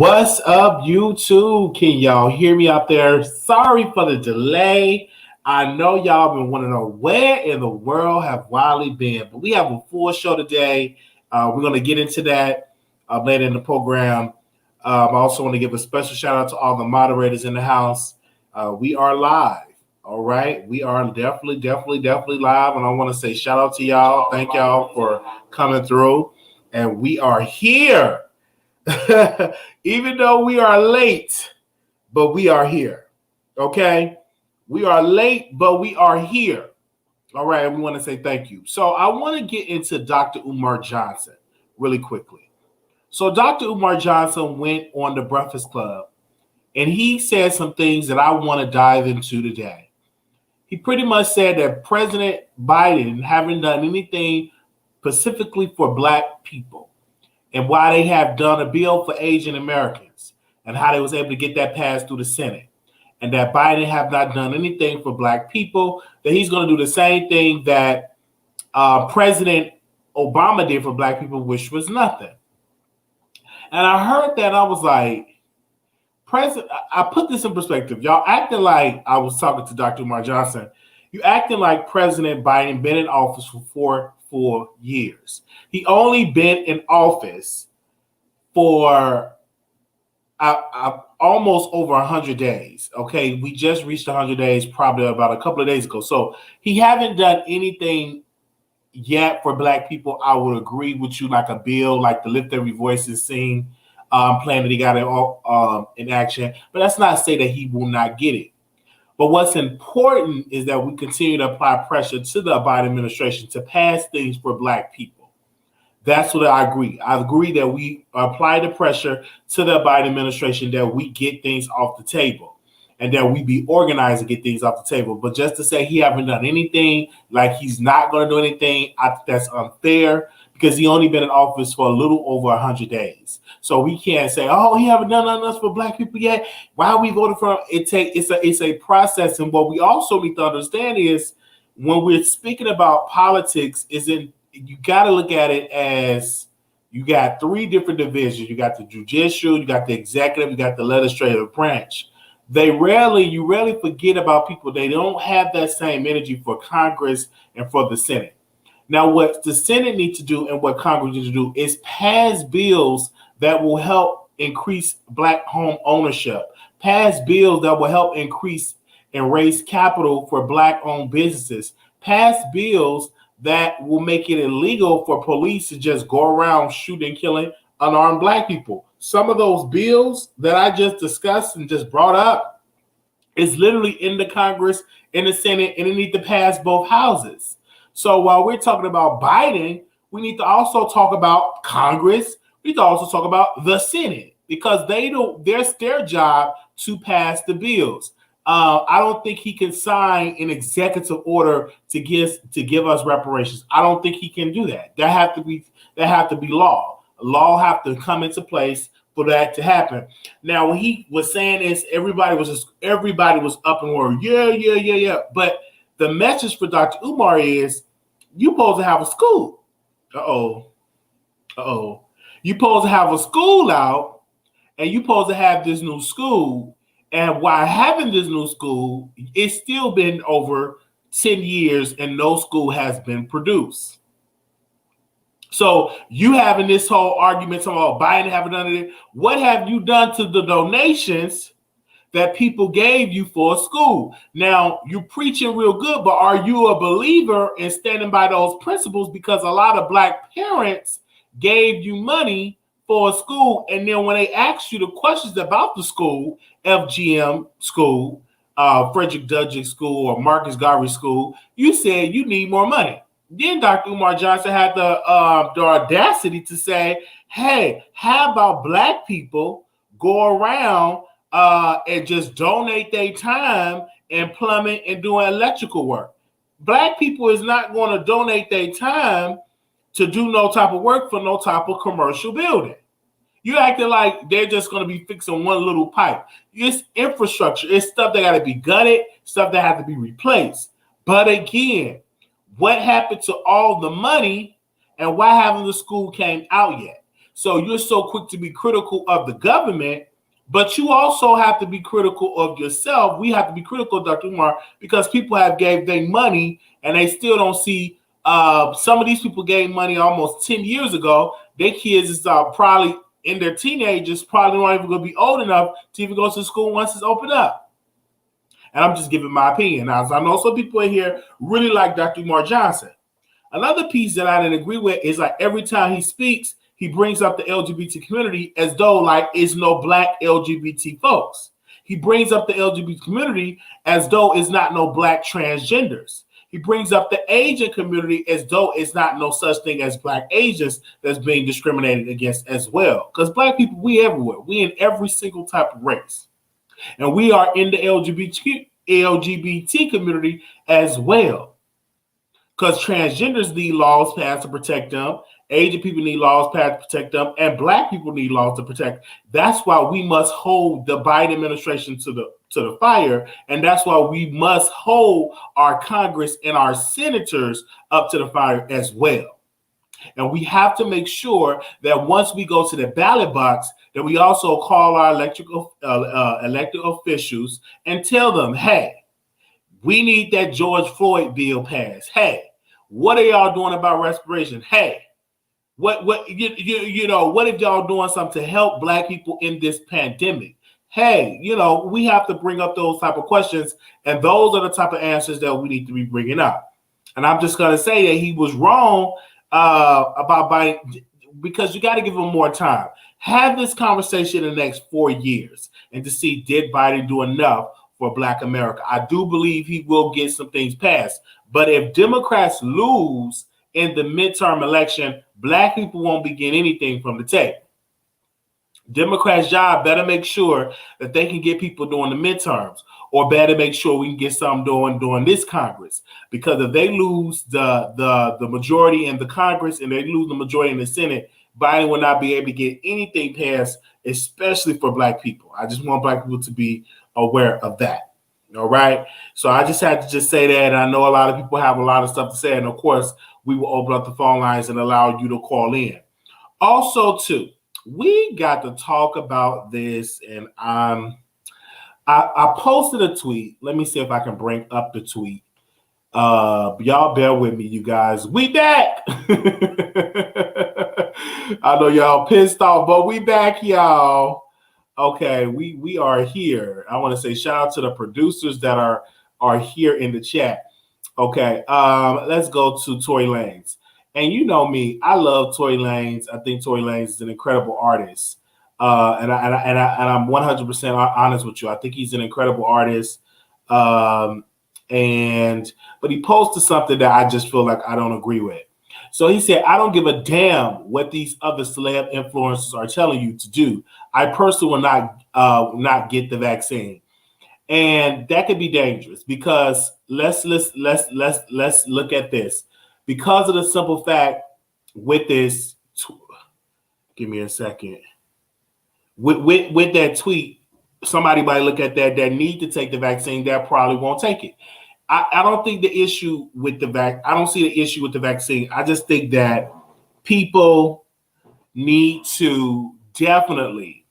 What's up, YouTube? Can y'all hear me out there? Sorry for the delay. I know y'all been wanting to know where in the world have Wiley been, but we have a full show today. We're going to get into that later in the program. I also want to give a special shout out to all the moderators in the house. We are live. All right. We are definitely live. And I want to say shout out to y'all. Thank y'all for coming through. And we are here. Even though we are late, but we are here. Okay? We are late, but we are here. All right. We want to say thank you. So I want to get into Dr. Umar Johnson really quickly. So Dr. Umar Johnson went on the Breakfast Club and he said some things that I want to dive into today. He pretty much said that President Biden haven't done anything specifically for Black people, and why they have done a bill for Asian Americans and how they was able to get that passed through the Senate, and that Biden have not done anything for Black people, that he's going to do the same thing that President Obama did for Black people, which was nothing. And I heard that, and I was like, I put this in perspective. Y'all acting like I was talking to Dr. Umar Johnson. You acting like President Biden been in office for 4 years. He only been in office for almost over 100 days. Okay, we just reached 100 days probably about a couple of days ago. So he haven't done anything yet for Black people. I would agree with you, like a bill, like the Lift Every Voices scene plan that he got in action. But that's not to say that he will not get it. But what's important is that we continue to apply pressure to the Biden administration to pass things for Black people. That's what I agree. I agree that we apply the pressure to the Biden administration, that we get things off the table and that we be organized to get things off the table. But just to say he haven't done anything, like he's not going to do anything, I think that's unfair, because he only been in office for a little over 100 days. So we can't say, oh, he haven't done nothing else for Black people yet. Why are we voting for him? It's a process. And what we also need to understand is when we're speaking about politics, you got to look at it as you got three different divisions. You got the judicial, you got the executive, you got the legislative branch. You rarely forget about people. They don't have that same energy for Congress and for the Senate. Now, what the Senate needs to do and what Congress needs to do is pass bills that will help increase Black home ownership, pass bills that will help increase and raise capital for Black-owned businesses, pass bills that will make it illegal for police to just go around shooting and killing unarmed Black people. Some of those bills that I just discussed and just brought up is literally in the Congress, in the Senate, and it needs to pass both houses. So while we're talking about Biden, we need to also talk about Congress. We need to also talk about the Senate, because there's their job to pass the bills. I don't think he can sign an executive order to give us reparations. I don't think he can do that. There have to be law. Law have to come into place for that to happen. Now, when he was saying this, everybody was up in word. Yeah. But the message for Dr. Umar is, you supposed to have a school. You supposed to have a school out, and you supposed to have this new school. And while having this new school, it's still been over 10 years and no school has been produced. So you having this whole argument about Biden haven't done it. What have you done to the donations that people gave you for a school? Now, you're preaching real good, but are you a believer in standing by those principles? Because a lot of Black parents gave you money for a school, and then when they asked you the questions about the school, FGM school, Frederick Douglass School, or Marcus Garvey School, you said you need more money. Then Dr. Umar Johnson had the audacity to say, hey, how about Black people go around and just donate their time and plumbing and doing electrical work? Black people is not going to donate their time to do no type of work for no type of commercial building. You acting like they're just going to be fixing one little pipe. It's infrastructure. It's stuff that got to be gutted, stuff that has to be replaced. But again, what happened to all the money, and why haven't the school came out yet? So you're so quick to be critical of the government, but you also have to be critical of yourself. We have to be critical of Dr. Umar because people have gave their money and they still don't see. Some of these people gave money almost 10 years ago. Their kids is probably in their teenagers, probably not even going to be old enough to even go to school once it's opened up. And I'm just giving my opinion. Now, I know some people in here really like Dr. Umar Johnson. Another piece that I didn't agree with is like every time he speaks, he brings up the LGBT community as though like it's no black LGBT folks. He brings up the LGBT community as though it's not no black transgenders. He brings up the Asian community as though it's not no such thing as black Asians that's being discriminated against as well. Because black people, we everywhere. We in every single type of race. And we are in the LGBT community as well. Because transgenders need laws passed to protect them. Asian people need laws passed to protect them. And black people need laws to protect. That's why we must hold the Biden administration to the fire. And that's why we must hold our Congress and our senators up to the fire as well. And we have to make sure that once we go to the ballot box, that we also call our elected officials and tell them, hey, we need that George Floyd bill passed. Hey, what are y'all doing about respiration? Hey, what if y'all doing something to help black people in this pandemic? Hey, we have to bring up those type of questions, and those are the type of answers that we need to be bringing up. And I'm just going to say that he was wrong about Biden because you got to give him more time. Have this conversation in the next 4 years and to see did Biden do enough for Black America. I do believe he will get some things passed. But if Democrats lose in the midterm election, Black people won't be getting anything from the table. Democrats' job better make sure that they can get people during the midterms, or better make sure we can get some during this Congress. Because if they lose the majority in the Congress and they lose the majority in the Senate, Biden will not be able to get anything passed, especially for Black people. I just want Black people to be aware of that. All right. So I just had to just say that. I know a lot of people have a lot of stuff to say. And of course, we will open up the phone lines and allow you to call in. Also, too, we got to talk about this. And I posted a tweet. Let me see if I can bring up the tweet. Y'all bear with me, you guys. We back. I know y'all pissed off, but we back, y'all. Okay, we are here. I want to say shout out to the producers that are here in the chat. Okay, let's go to Tory Lanez. And you know me, I love Tory Lanez. I think Tory Lanez is an incredible artist. And I'm 100% honest with you. I think he's an incredible artist. But he posted something that I just feel like I don't agree with. So he said, I don't give a damn what these other celeb influencers are telling you to do. I personally will not get the vaccine. And that could be dangerous because let's look at this. Because of the simple fact with this, give me a second. With that tweet, somebody might look at that need to take the vaccine that probably won't take it. I don't think the issue with I don't see the issue with the vaccine. I just think that people need to definitely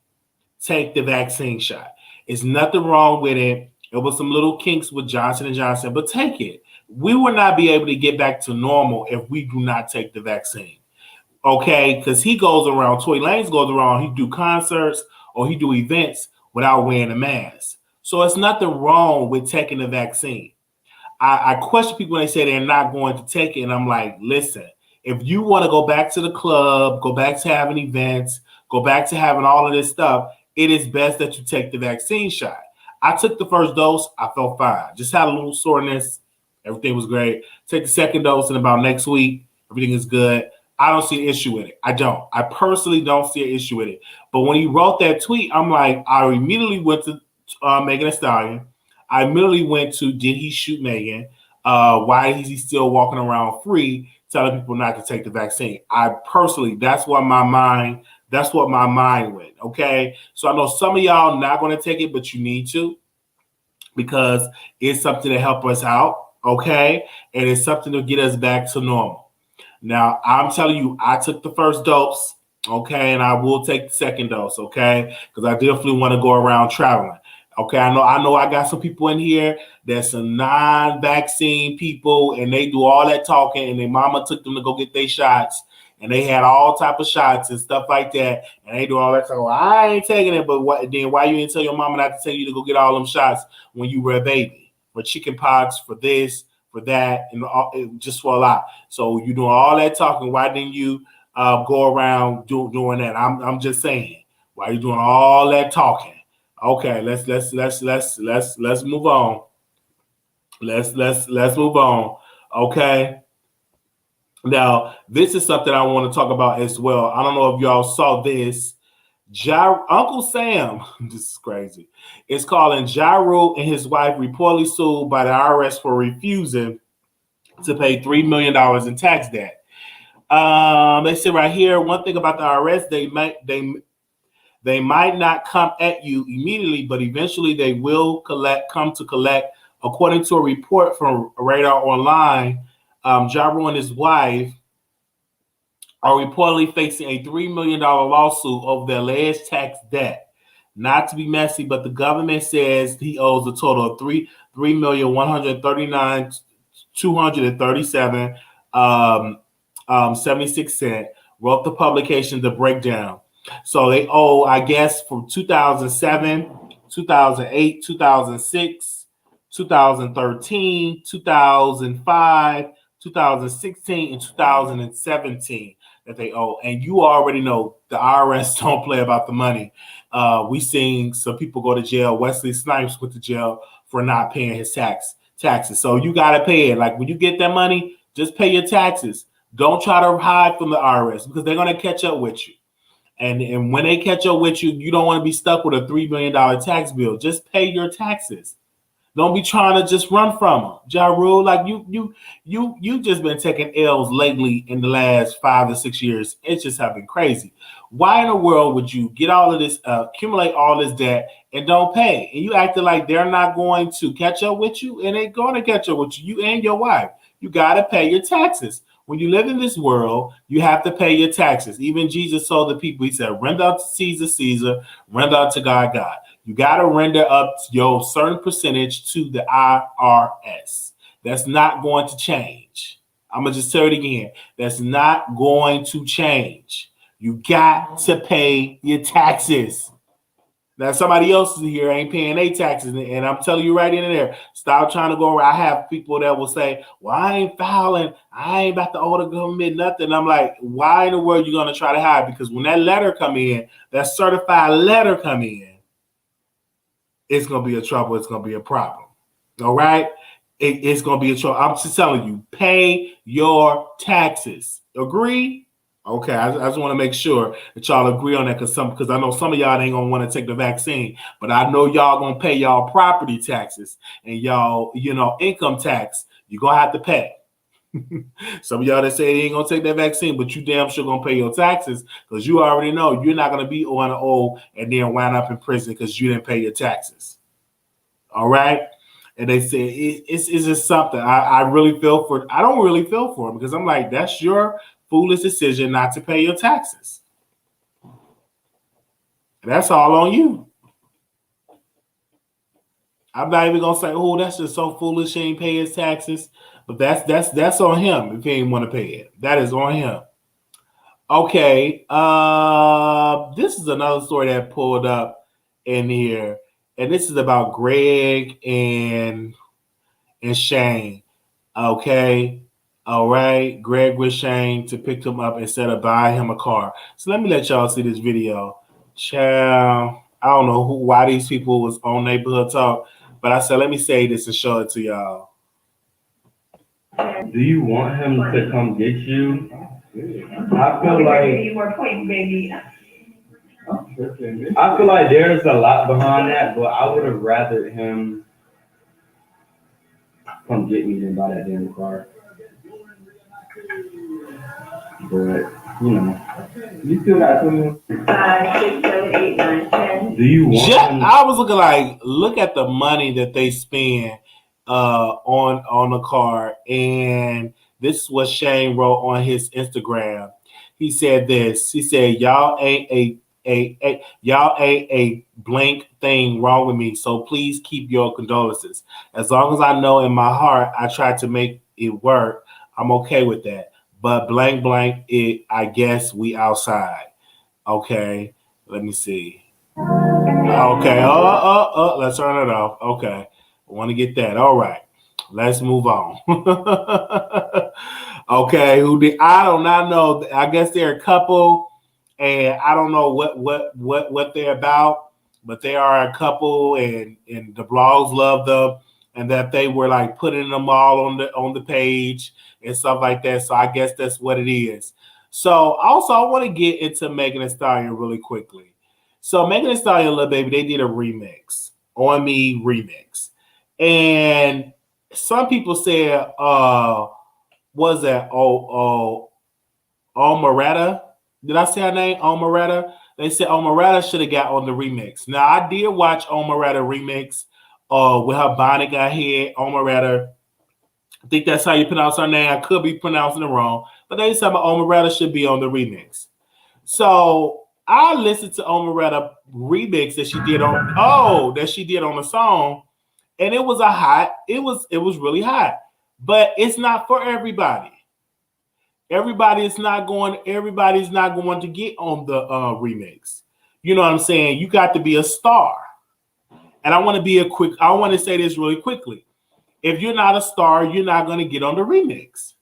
take the vaccine shot. It's nothing wrong with it. It was some little kinks with Johnson & Johnson, but take it. We will not be able to get back to normal if we do not take the vaccine. Okay? Because Tory Lanez goes around, he do concerts or he do events without wearing a mask. So it's nothing wrong with taking the vaccine. I question people when they say they're not going to take it. And I'm like, listen, if you want to go back to the club, go back to having events, go back to having all of this stuff, it is best that you take the vaccine shot. I took the first dose. I felt fine. Just had a little soreness. Everything was great. Take the second dose in about next week. Everything is good. I don't see an issue with it. I don't. I personally don't see an issue with it. But when he wrote that tweet, I'm like, I immediately went to Meghan and Stallion. I immediately went to, did he shoot Meghan? Why is he still walking around free telling people not to take the vaccine? I personally, that's what my mind went, okay? So I know some of y'all not going to take it, but you need to because it's something to help us out, okay? And it's something to get us back to normal. Now, I'm telling you, I took the first dose, Okay, and I will take the second dose, okay? Because I definitely want to go around traveling. Okay, I know I got some people in here that's some non-vaccine people, and they do all that talking, and their mama took them to go get their shots, and they had all type of shots and stuff like that, and they do all that talking. Well, I ain't taking it, but why you didn't tell your mama not to tell you to go get all them shots when you were a baby? For chicken pox, for this, for that, and just for a lot. So you doing all that talking. Why didn't you go around doing that? I'm just saying. Why are you doing all that talking? Okay, let's move on. Let's move on. Okay. Now, this is something I want to talk about as well. I don't know if y'all saw this. Uncle Sam, this is crazy. It's calling Rule and his wife reportedly sued by the IRS for refusing to pay $3 million in tax debt. They say right here, one thing about the IRS, they might not come at you immediately, but eventually they will come to collect. According to a report from Radar Online, Rule and his wife are reportedly facing a $3 million lawsuit over their alleged tax debt. Not to be messy, but the government says he owes a total of $3,139,237 76 wrote the publication The Breakdown. So they owe, I guess, from 2007, 2008, 2006, 2013, 2005, 2016, and 2017 that they owe. And you already know the IRS don't play about the money. We seen some people go to jail. Wesley Snipes went to jail for not paying his taxes. So you got to pay it. Like when you get that money, just pay your taxes. Don't try to hide from the IRS because they're going to catch up with you. And when they catch up with you, you don't want to be stuck with a $3 million tax bill. Just pay your taxes. Don't be trying to just run from them. Rule, like you just been taking L's lately in the last 5 to 6 years. It's just have been crazy. Why in the world would you get all of this, accumulate all this debt and don't pay? And you acting like they're not going to catch up with you, and they're going to catch up with you. You and your wife. You got to pay your taxes. When you live in this world, you have to pay your taxes. Even Jesus told the people, he said, render unto Caesar, Caesar, render unto God, God. You got to render up your certain percentage to the IRS. That's not going to change. I'm going to just tell it again. That's not going to change. You got to pay your taxes. Now, somebody else here ain't paying their taxes, and I'm telling you right in there, stop trying to go around. I have people that will say, well, I ain't filing. I ain't about to owe the government nothing. I'm like, why in the world are you going to try to hide? Because when that letter come in, that certified letter come in, it's going to be a trouble. It's going to be a problem. All right? It's going to be a trouble. I'm just telling you, pay your taxes. Agree? Okay, I just want to make sure that y'all agree on that because I know some of y'all ain't going to want to take the vaccine, but I know y'all going to pay y'all property taxes and y'all, income tax. You're going to have to pay. Some of y'all that say they ain't going to take that vaccine, but you damn sure going to pay your taxes because you already know you're not going to be on an O and then wind up in prison because you didn't pay your taxes. All right? And they say it's just something I really feel for. I don't really feel for them because I'm like, that's your foolish decision not to pay your taxes. That's all on you. I'm not even gonna say, oh, that's just so foolish. He ain't pay his taxes, but that's on him if he ain't want to pay it. That is on him. Okay, this is another story that pulled up in here, and this is about Greg and Shane. Okay. All right, Greg with Shane to pick him up instead of buying him a car. So let me let y'all see this video. Child, I don't know why these people was on Neighborhood Talk, but I said, let me say this and show it to y'all. Do you want him to come get you? I feel like there's a lot behind that, but I would have rather him come get me than buy that damn car. But, you still got 2 5, 6, 7, 8, 9, 10. Do you want I was looking like, look at the money that they spend on the car. And this is what Shane wrote on his Instagram. He said this. He said, y'all ain't a blank thing wrong with me. So please keep your condolences. As long as I know in my heart I tried to make it work, I'm okay with that. But blank it, I guess we outside. Okay. Let me see. Okay. Let's turn it off. Okay. I want to get that. All right. Let's move on. Okay. I do not know. I guess they're a couple, and I don't know what they're about, but they are a couple, and the blogs love them, and that they were like putting them all on the page and stuff like that. So I guess that's what it is. So also I want to get into Megan Thee Stallion really quickly. So Megan Thee Stallion, Lil Baby, they did a remix, On Me remix, and some people said, was that Omeretta? Did I say her name? Omeretta? They said Omeretta should have got on the remix. Now I did watch Omeretta remix with her bonnet got head. Omeretta. I think that's how you pronounce her name. I could be pronouncing it wrong, but they said Omeretta should be on the remix. So I listened to Omeretta remix that she did on the song, and it was it was really hot. But it's not for everybody. Everybody's not going to get on the remix. You know what I'm saying? You got to be a star. And I want to say this really quickly. If you're not a star, you're not going to get on the remix.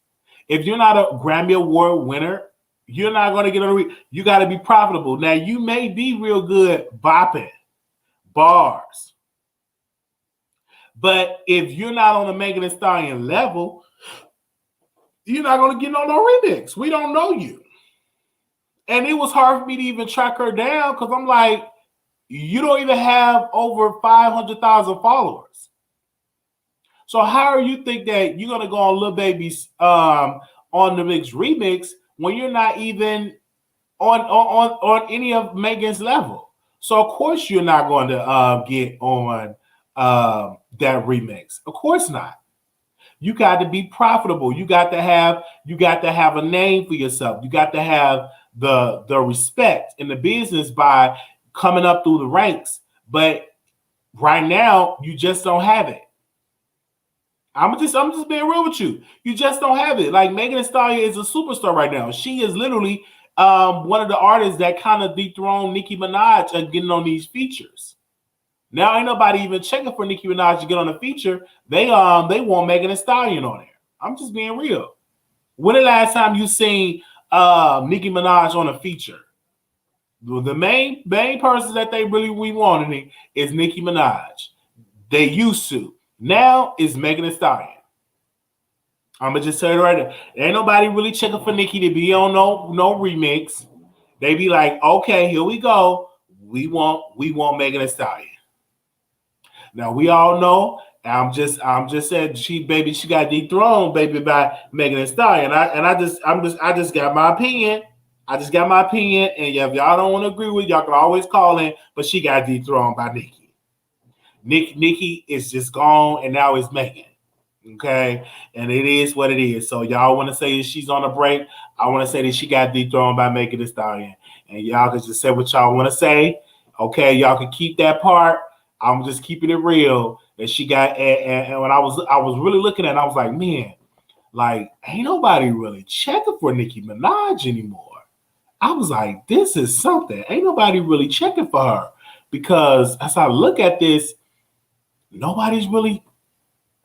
If you're not a Grammy Award winner, you're not going to get on the remix. You got to be profitable. Now, you may be real good bopping bars. But if you're not on the Megan Thee Stallion level, you're not going to get on no remix. We don't know you. And it was hard for me to even track her down because I'm like, you don't even have over 500,000 followers. So how do you think that you're going to go on Lil Baby's on the mix remix when you're not even on any of Megan's level? So of course you're not going to get on that remix. Of course not. You got to be profitable. You got to have a name for yourself. You got to have the respect in the business by coming up through the ranks. But right now, you just don't have it. I'm just being real with you. You just don't have it. Like Megan Thee Stallion is a superstar right now. She is literally one of the artists that kind of dethroned Nicki Minaj and getting on these features. Now ain't nobody even checking for Nicki Minaj to get on a feature. They want Megan Thee Stallion on there. I'm just being real. When the last time you seen Nicki Minaj on a feature? The main person that they really wanting is Nicki Minaj. They used to. Now it's Megan Thee Stallion. I'm gonna just tell you right there. Ain't nobody really checking for Nicki to be on no remix. They be like, okay, here we go. We want Megan Thee Stallion. Now we all know. I'm just saying she got dethroned, baby, by Megan Thee Stallion. I just got my opinion. I just got my opinion, and if y'all don't want to agree with, y'all can always call in. But she got dethroned by Nicki. Nicki is just gone, and now it's Megan. Okay, and it is what it is. So y'all want to say that she's on a break? I want to say that she got dethroned by Megan Thee Stallion, and y'all can just say what y'all want to say. Okay, y'all can keep that part. I'm just keeping it real. That she got, and when I was really looking at it, I was like, man, like ain't nobody really checking for Nicki Minaj anymore. I was like, this is something. Ain't nobody really checking for her because as I look at this, nobody's really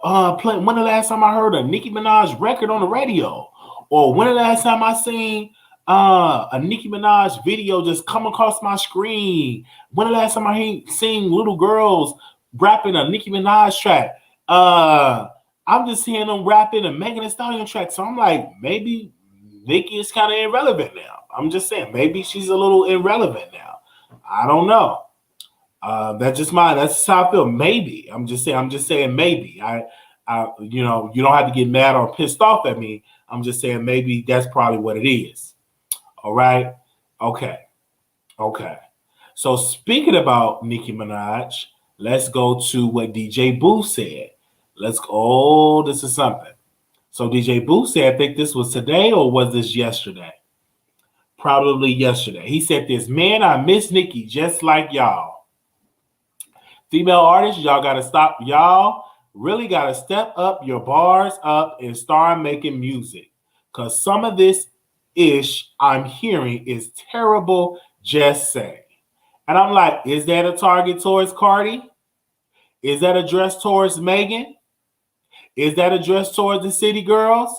playing. When the last time I heard a Nicki Minaj record on the radio, or when the last time I seen a Nicki Minaj video just come across my screen? When the last time I seen little girls rapping a Nicki Minaj track? I'm just seeing them rapping a Megan Thee Stallion track. So I'm like, maybe Nicki is kind of irrelevant now. I'm just saying, maybe she's a little irrelevant now. I don't know. That's how I feel. Maybe. I'm just saying maybe. You don't have to get mad or pissed off at me. I'm just saying maybe that's probably what it is. All right. Okay. So speaking about Nicki Minaj, let's go to what DJ Boo said. Let's go. Oh, this is something. So DJ Boo said, I think this was today or was this yesterday? probably yesterday. He said this, man, I miss Nicki just like y'all. Female artists, y'all got to stop. Y'all really got to step up your bars up and start making music. Because some of this ish I'm hearing is terrible, just saying. And I'm like, is that a target towards Cardi? Is that addressed towards Meghan? Is that addressed towards the city girls?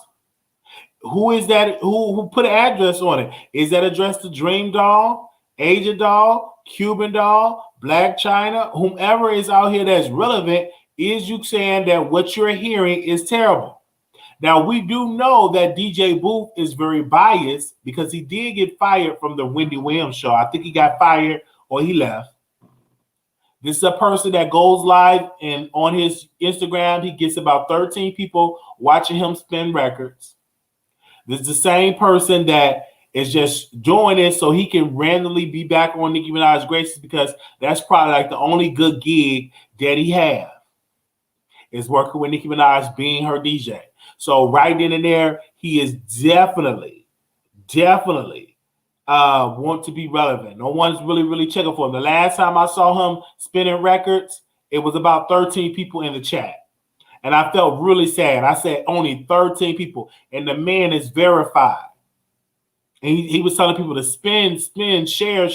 Who is that? Who put an address on it? Is that addressed to Dream Doll, Asia Doll, Cuban Doll, Black China, whomever is out here that's relevant? Is you saying that what you're hearing is terrible? Now, we do know that DJ Booth is very biased because he did get fired from the Wendy Williams show. I think he got fired or he left. This is a person that goes live and on his Instagram, he gets about 13 people watching him spin records. This is the same person that is just doing it so he can randomly be back on Nicki Minaj's graces because that's probably like the only good gig that he has is working with Nicki Minaj, being her DJ. So right then and there, he is definitely want to be relevant. No one's really checking for him. The last time I saw him spinning records, it was about 13 people in the chat. And I felt really sad. I said only 13 people. And the man is verified. And he was telling people to spin, share.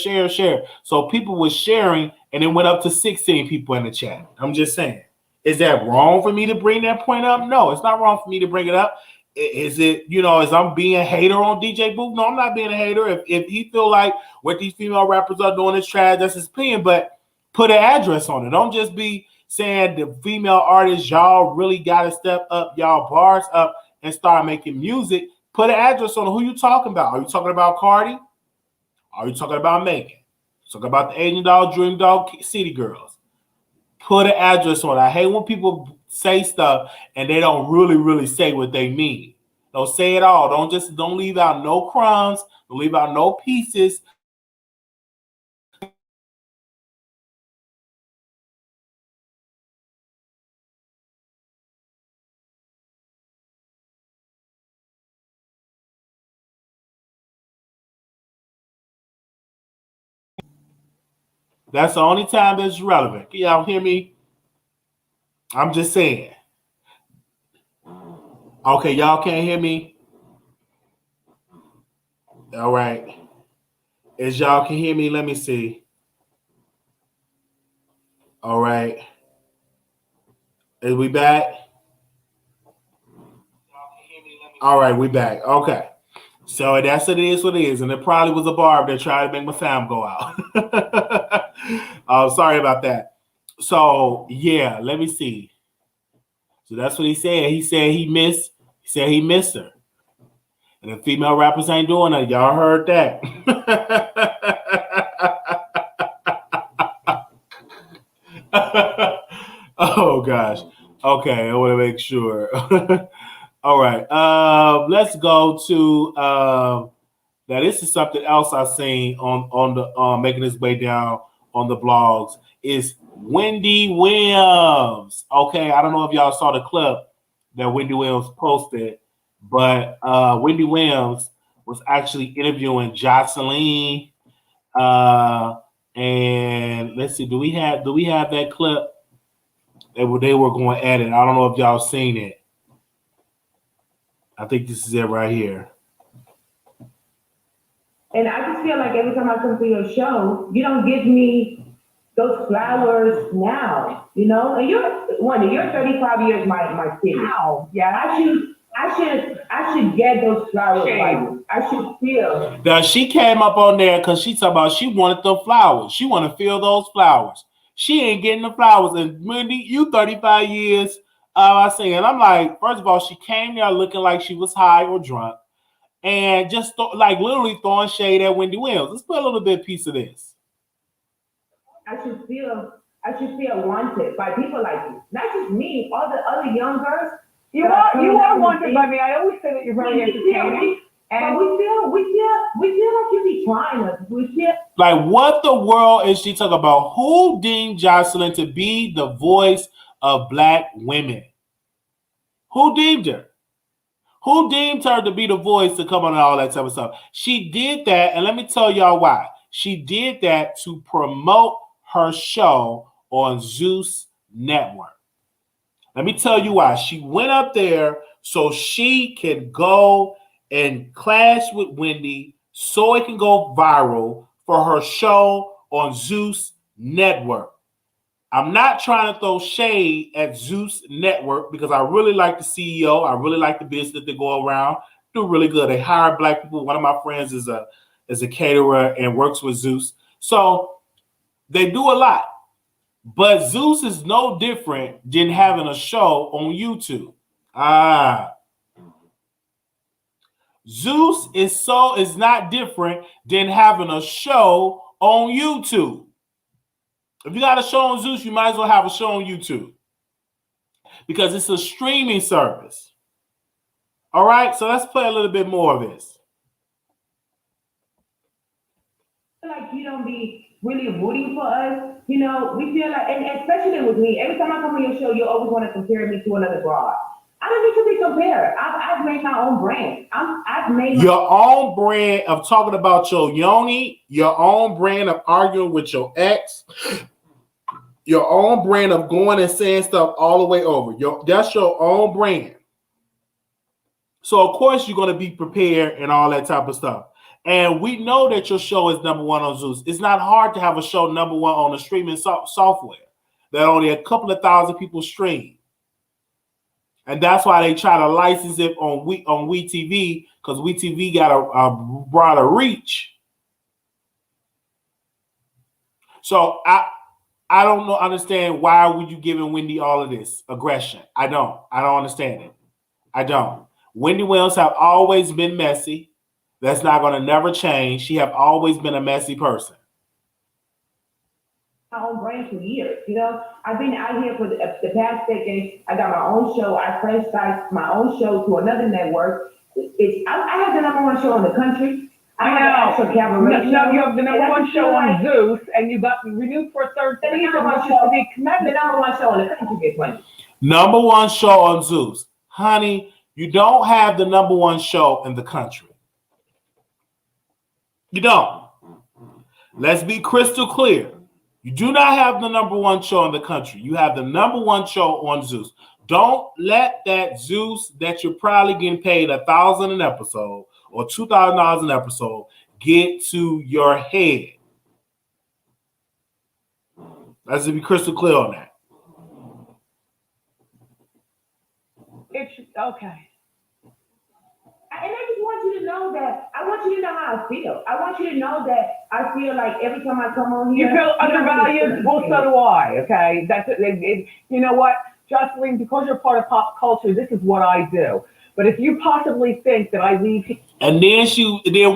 So people were sharing, and it went up to 16 people in the chat. I'm just saying. Is that wrong for me to bring that point up? No, it's not wrong for me to bring it up. Is it, is I'm being a hater on DJ Booth? No, I'm not being a hater. If he feel like what these female rappers are doing is trash, that's his opinion. But put an address on it. Don't just be saying the female artists, y'all really got to step up y'all bars up and start making music. Put an address on it. Who you talking about? Are you talking about Cardi? Are you talking about Meghan? Talking about the Asian Doll, Dream Doll, City Girls. Put an address on it. I hate when people say stuff and they don't really say what they mean. Don't say it all. Don't leave out no crumbs. Don't leave out no pieces. That's the only time that's relevant. Can y'all hear me? I'm just saying. Okay, y'all can't hear me? All right. As y'all can hear me, let me see. All right. Is we back? All right, we back. Okay. So that's what it is, and it probably was a barb that tried to make my sound go out. Sorry about that. So yeah, let me see. So that's what he said. He said he missed her. And the female rappers ain't doing it. Y'all heard that. Oh gosh. Okay, I want to make sure. All right. Let's go to now. This is something else I seen on the making its way down on the blogs. Is Wendy Williams. Okay, I don't know if y'all saw the clip that Wendy Williams posted, but Wendy Williams was actually interviewing Joseline. And let's see, do we have that clip? They were going at it. I don't know if y'all seen it. I think this is it right here. And I just feel like every time I come to your show, you don't give me those flowers now, And you're 35 years my kid. Wow. Yeah. I should get those flowers like you. I should feel. Now she came up on there because she talking about she wanted the flowers. She want to feel those flowers. She ain't getting the flowers. And Wendy, you 35 years. I say, and I'm like, first of all, she came there looking like she was high or drunk. And just literally throwing shade at Wendy Williams. Let's put a little bit piece of this. I should feel wanted by people like you. Not just me, all the other young girls. You are wanted by me. I always say that you're very entertaining. And we feel like you be trying us. We feel like, what the world is she talking about? Who deemed Joseline to be the voice of Black women? Who deemed her? Who deemed her to be the voice to come on and all that type of stuff? She did that, and let me tell y'all why. She did that to promote her show on Zeus Network. Let me tell you why. She went up there so she can go and clash with Wendy so it can go viral for her show on Zeus Network. I'm not trying to throw shade at Zeus Network because I really like the CEO. I really like the business that they go around. Do really good. They hire black people. One of my friends is a caterer and works with Zeus. So they do a lot. But Zeus is no different than having a show on YouTube. Zeus is not different than having a show on YouTube. If you got a show on Zeus, you might as well have a show on YouTube because it's a streaming service. All right, so let's play a little bit more of this. Like you don't be really rooting for us, you know. We feel like, and especially with me, every time I come on your show, you always want to compare me to another broad. I don't need to be compared. I've made my own brand. I've made your own brand of talking about your yoni, your own brand of arguing with your ex, your own brand of going and saying stuff all the way over. That's your own brand. So of course you're going to be prepared and all that type of stuff. And we know that your show is number one on Zeus. It's not hard to have a show number one on the streaming software that only a couple of thousand people stream. And that's why they try to license it on WeTV because WeTV got a broader reach. So I don't understand why would you giving Wendy all of this aggression. I don't understand it. I don't. Wendy Williams have always been messy. That's not going to never change. She have always been a messy person. My own brand for years, you know. I've been out here for the past decade. I got my own show. I franchised my own show to another network. I have the number one show in the country. I have an actual cabaret show. No, you have the number one show on Zeus, and you got renewed for a third season. The number one show in the country gets money. Number one show on Zeus. Honey, you don't have the number one show in the country. You don't. Let's be crystal clear. You do not have the number one show in the country. You have the number one show on Zeus. Don't let that Zeus that you're probably getting paid $1,000 an episode or $2,000 an episode get to your head. Let's be crystal clear on that. It's okay. And I just want you to know that. I want you to know how I feel. I want you to know that I feel like every time I come on here, you feel undervalued. Well, so do I. Okay, that's it. You know what, Joseline? Because you're part of pop culture, this is what I do. But if you possibly think that I leave, and then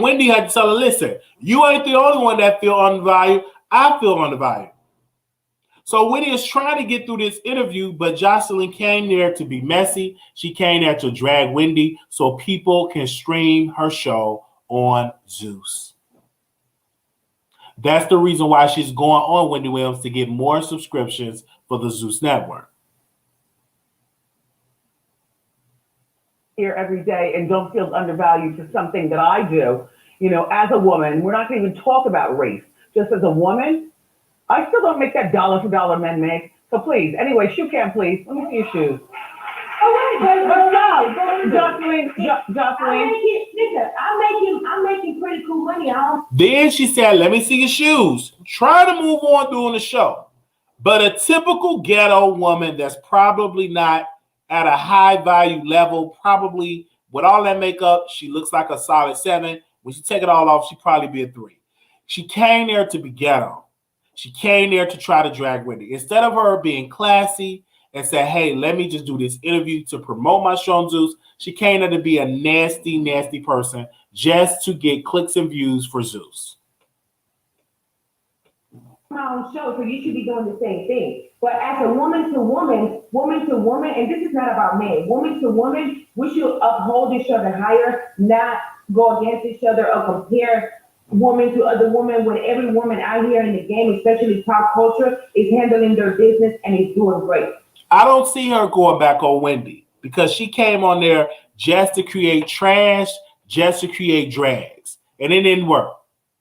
Wendy had to tell her, listen, you ain't the only one that feel undervalued. I feel undervalued. So Wendy is trying to get through this interview, but Joseline came there to be messy. She came there to drag Wendy so people can stream her show on Zeus. That's the reason why she's going on Wendy Williams to get more subscriptions for the Zeus Network. here every day and don't feel undervalued for something that I do, you know, as a woman. We're not going to even talk about race. Just as a woman, I still don't make that dollar for dollar men make. So please, anyway, shoe cam, please. Let me see your shoes. All right, Joseline. I'm making pretty cool money. Then she said, let me see your shoes. Try to move on during the show. But a typical ghetto woman that's probably not at a high value level, probably with all that makeup, she looks like a solid 7. When she take it all off, she'd probably be a 3. She came there to be ghetto. She came there to try to drag Wendy. Instead of her being classy and say, hey, let me just do this interview to promote my show on Zeus, she came there to be a nasty, nasty person just to get clicks and views for Zeus. My own show, so you should be doing the same thing. But as a woman to woman, and this is not about men, woman to woman, we should uphold each other higher, not go against each other or compare woman to other woman when every woman out here in the game, especially pop culture, is handling their business and is doing great. I don't see her going back on Wendy because she came on there just to create trash, just to create drags. And it didn't work.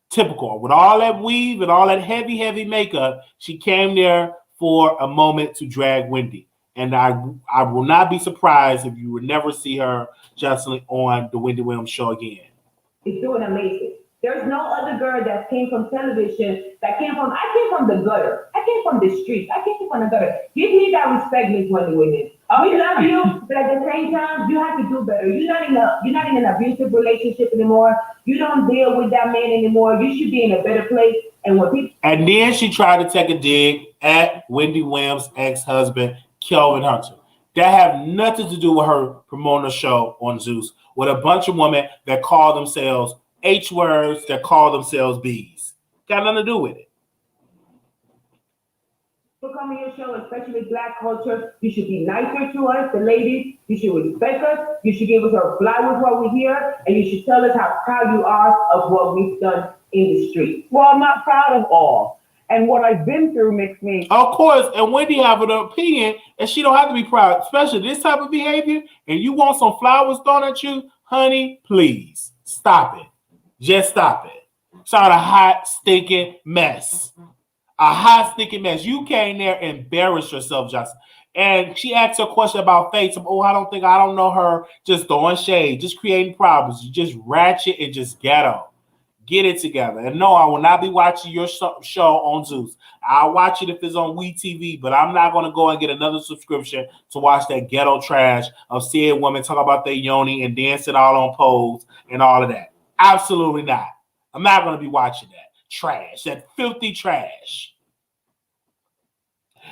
Typical. With all that weave and all that heavy makeup, she came there for a moment to drag Wendy. And I will not be surprised if you would never see her, Joseline, on the Wendy Williams show again. It's doing amazing. There's no other girl that came from television I came from the gutter. I came from the streets. I came from the gutter. Give me that respect, Miss Wendy Williams. We love you, but at the same time, you have to do better. You're not in an abusive relationship anymore. You don't deal with that man anymore. You should be in a better place. And then she tried to take a dig at Wendy Williams' ex-husband, Kelvin Hunter. That have nothing to do with her promoting a show on Zeus with a bunch of women that call themselves H words, that call themselves B's. Got nothing to do with it. To come on your show, especially Black culture, you should be nicer to us, the ladies. You should respect us. You should give us our flowers while we're here, and you should tell us how proud you are of what we've done in the street. Well, I'm not proud of all. And what I've been through makes me... Of course, and Wendy have an opinion, and she don't have to be proud, especially this type of behavior, and you want some flowers thrown at you, honey, please, stop it. Just stop it. It's not a hot, stinking mess. A hot, stinking mess. You came there and embarrassed yourself, Justin. And she asked her a question about Faith. I don't know her. Just throwing shade, just creating problems. You just ratchet and just ghetto. Get it together. And no, I will not be watching your show on Zeus. I'll watch it if it's on WeTV, but I'm not going to go and get another subscription to watch that ghetto trash of seeing women talk about their yoni and dancing all on poles and all of that. Absolutely not. I'm not going to be watching that trash, that filthy trash.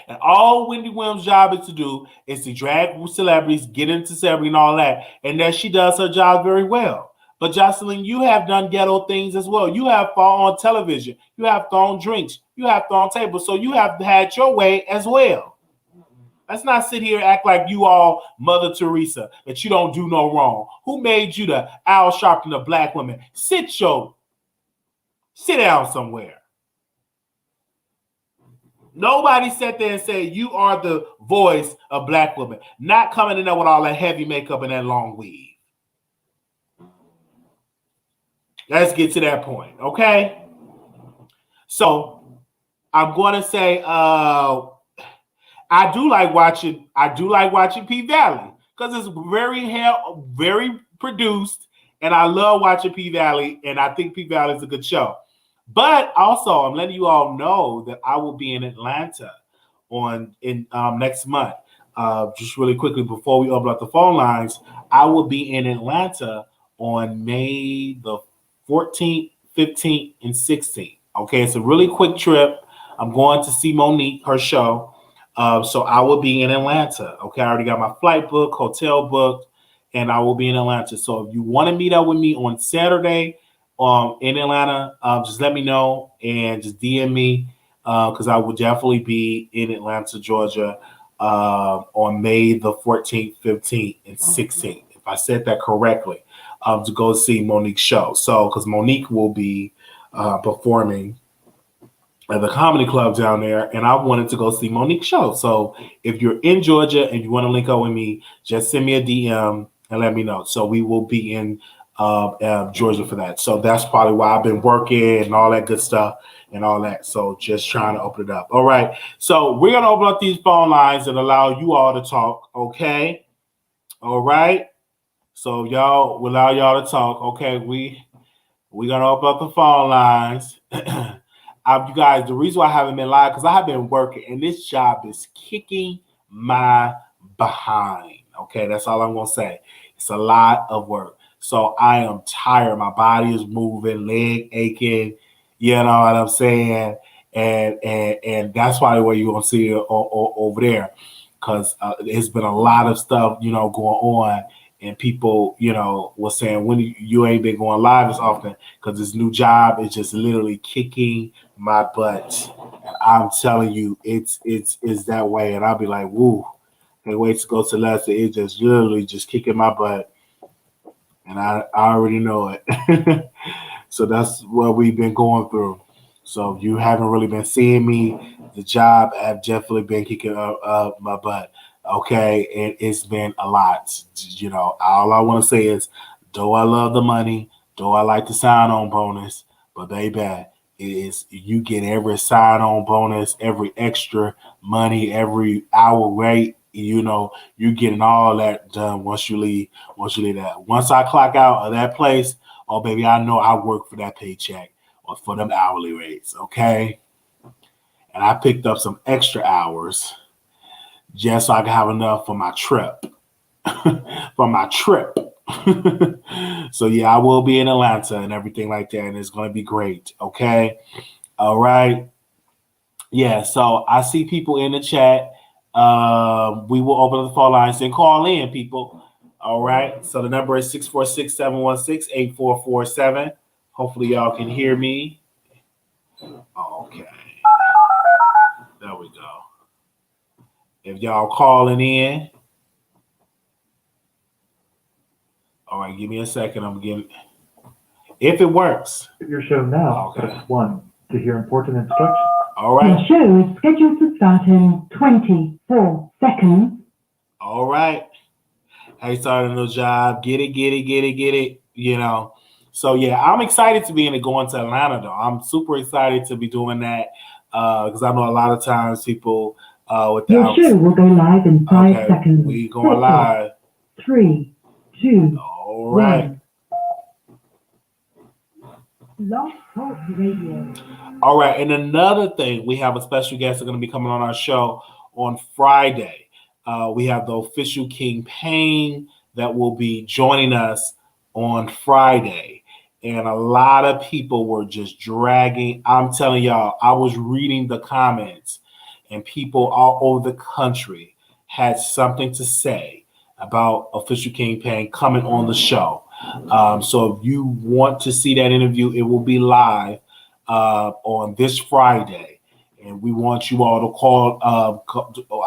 And all Wendy Williams' job is to do is to drag celebrities, get into celebrity and all that. And that she does her job very well. But Joseline, you have done ghetto things as well. You have fought on television. You have thrown drinks. You have thrown tables. So you have had your way as well. Let's not sit here and act like you all Mother Teresa, that you don't do no wrong. Who made you the Al Sharpton of black women? Sit down somewhere. Nobody sat there and said you are the voice of black women. Not coming in there with all that heavy makeup and that long weave. Let's get to that point, okay? So I'm going to say, I do like watching P Valley because it's very produced, and I love watching P Valley, and I think P Valley is a good show. But also, I'm letting you all know that I will be in Atlanta next month. Just really quickly before we open up the phone lines, I will be in Atlanta on May the 14th, 15th, and 16th. Okay, it's a really quick trip. I'm going to see Monique, her show. So I will be in Atlanta. Okay, I already got my flight booked, hotel booked, and I will be in Atlanta. So if you want to meet up with me on Saturday in Atlanta, just let me know and just DM me because I will definitely be in Atlanta, Georgia on May the 14th, 15th, and 16th. If I said that correctly, to go see Monique's show. So because Monique will be performing at the comedy club down there, and I wanted to go see Monique's show. So if you're in Georgia and you want to link up with me, just send me a DM and let me know. So we will be in Georgia for that. So that's probably why I've been working and all that good stuff and all that. So just trying to open it up. All right. So we're going to open up these phone lines and allow you all to talk. Okay. All right. So we'll allow y'all to talk. Okay. We're going to open up the phone lines. You guys, the reason why I haven't been live because I have been working and this job is kicking my behind. Okay, that's all I'm gonna say. It's a lot of work, so I am tired. My body is moving, leg aching. You know what I'm saying? And that's probably what you're gonna see over there, because there's been a lot of stuff going on. And people, were saying, when you ain't been going live as often because this new job is just literally kicking my butt. And I'm telling you, it's that way. And I'll be like, woo, can't wait to go to Leicester. It's just literally just kicking my butt. And I already know it. So that's what we've been going through. So you haven't really been seeing me. The job have definitely been kicking up my butt. Okay, it's been a lot. You know, all I want to say is, though I love the money, though I like the sign-on bonus, but baby, you get every sign-on bonus, every extra money, every hour rate. You know, you're getting all that done once you leave. Once you leave that, once I clock out of that place, oh baby, I know I work for that paycheck or for them hourly rates. Okay, and I picked up some extra hours just so I can have enough for my trip. For my trip. So yeah, I will be in Atlanta and everything like that, and it's going to be great. Okay, all right. Yeah, so I see people in the chat. We will open the phone lines and call in, people. All right. So the number is 646-716-8447. Hopefully y'all can hear me. Okay. There we go. If y'all calling in. All right, give me a second. I'm getting. If it works. Your show now. Okay. Press 1 to hear important instructions. All right. Your show is scheduled to start in 24 seconds. All right. Hey, starting a new job. Get it. You know. So yeah, I'm excited to be going to Atlanta though. I'm super excited to be doing that because I know a lot of times people without. Your show will go live in 5 seconds. We going live. 3, 2, All right. 1. Love Talk Radio. All right, and another thing, we have a special guest that's going to be coming on our show on Friday. We have the official King Payne that will be joining us on Friday. And a lot of people were just dragging. I'm telling y'all, I was reading the comments, and people all over the country had something to say about official King Payne coming on the show. So if you want to see that interview, it will be live on this Friday, and we want you all to call.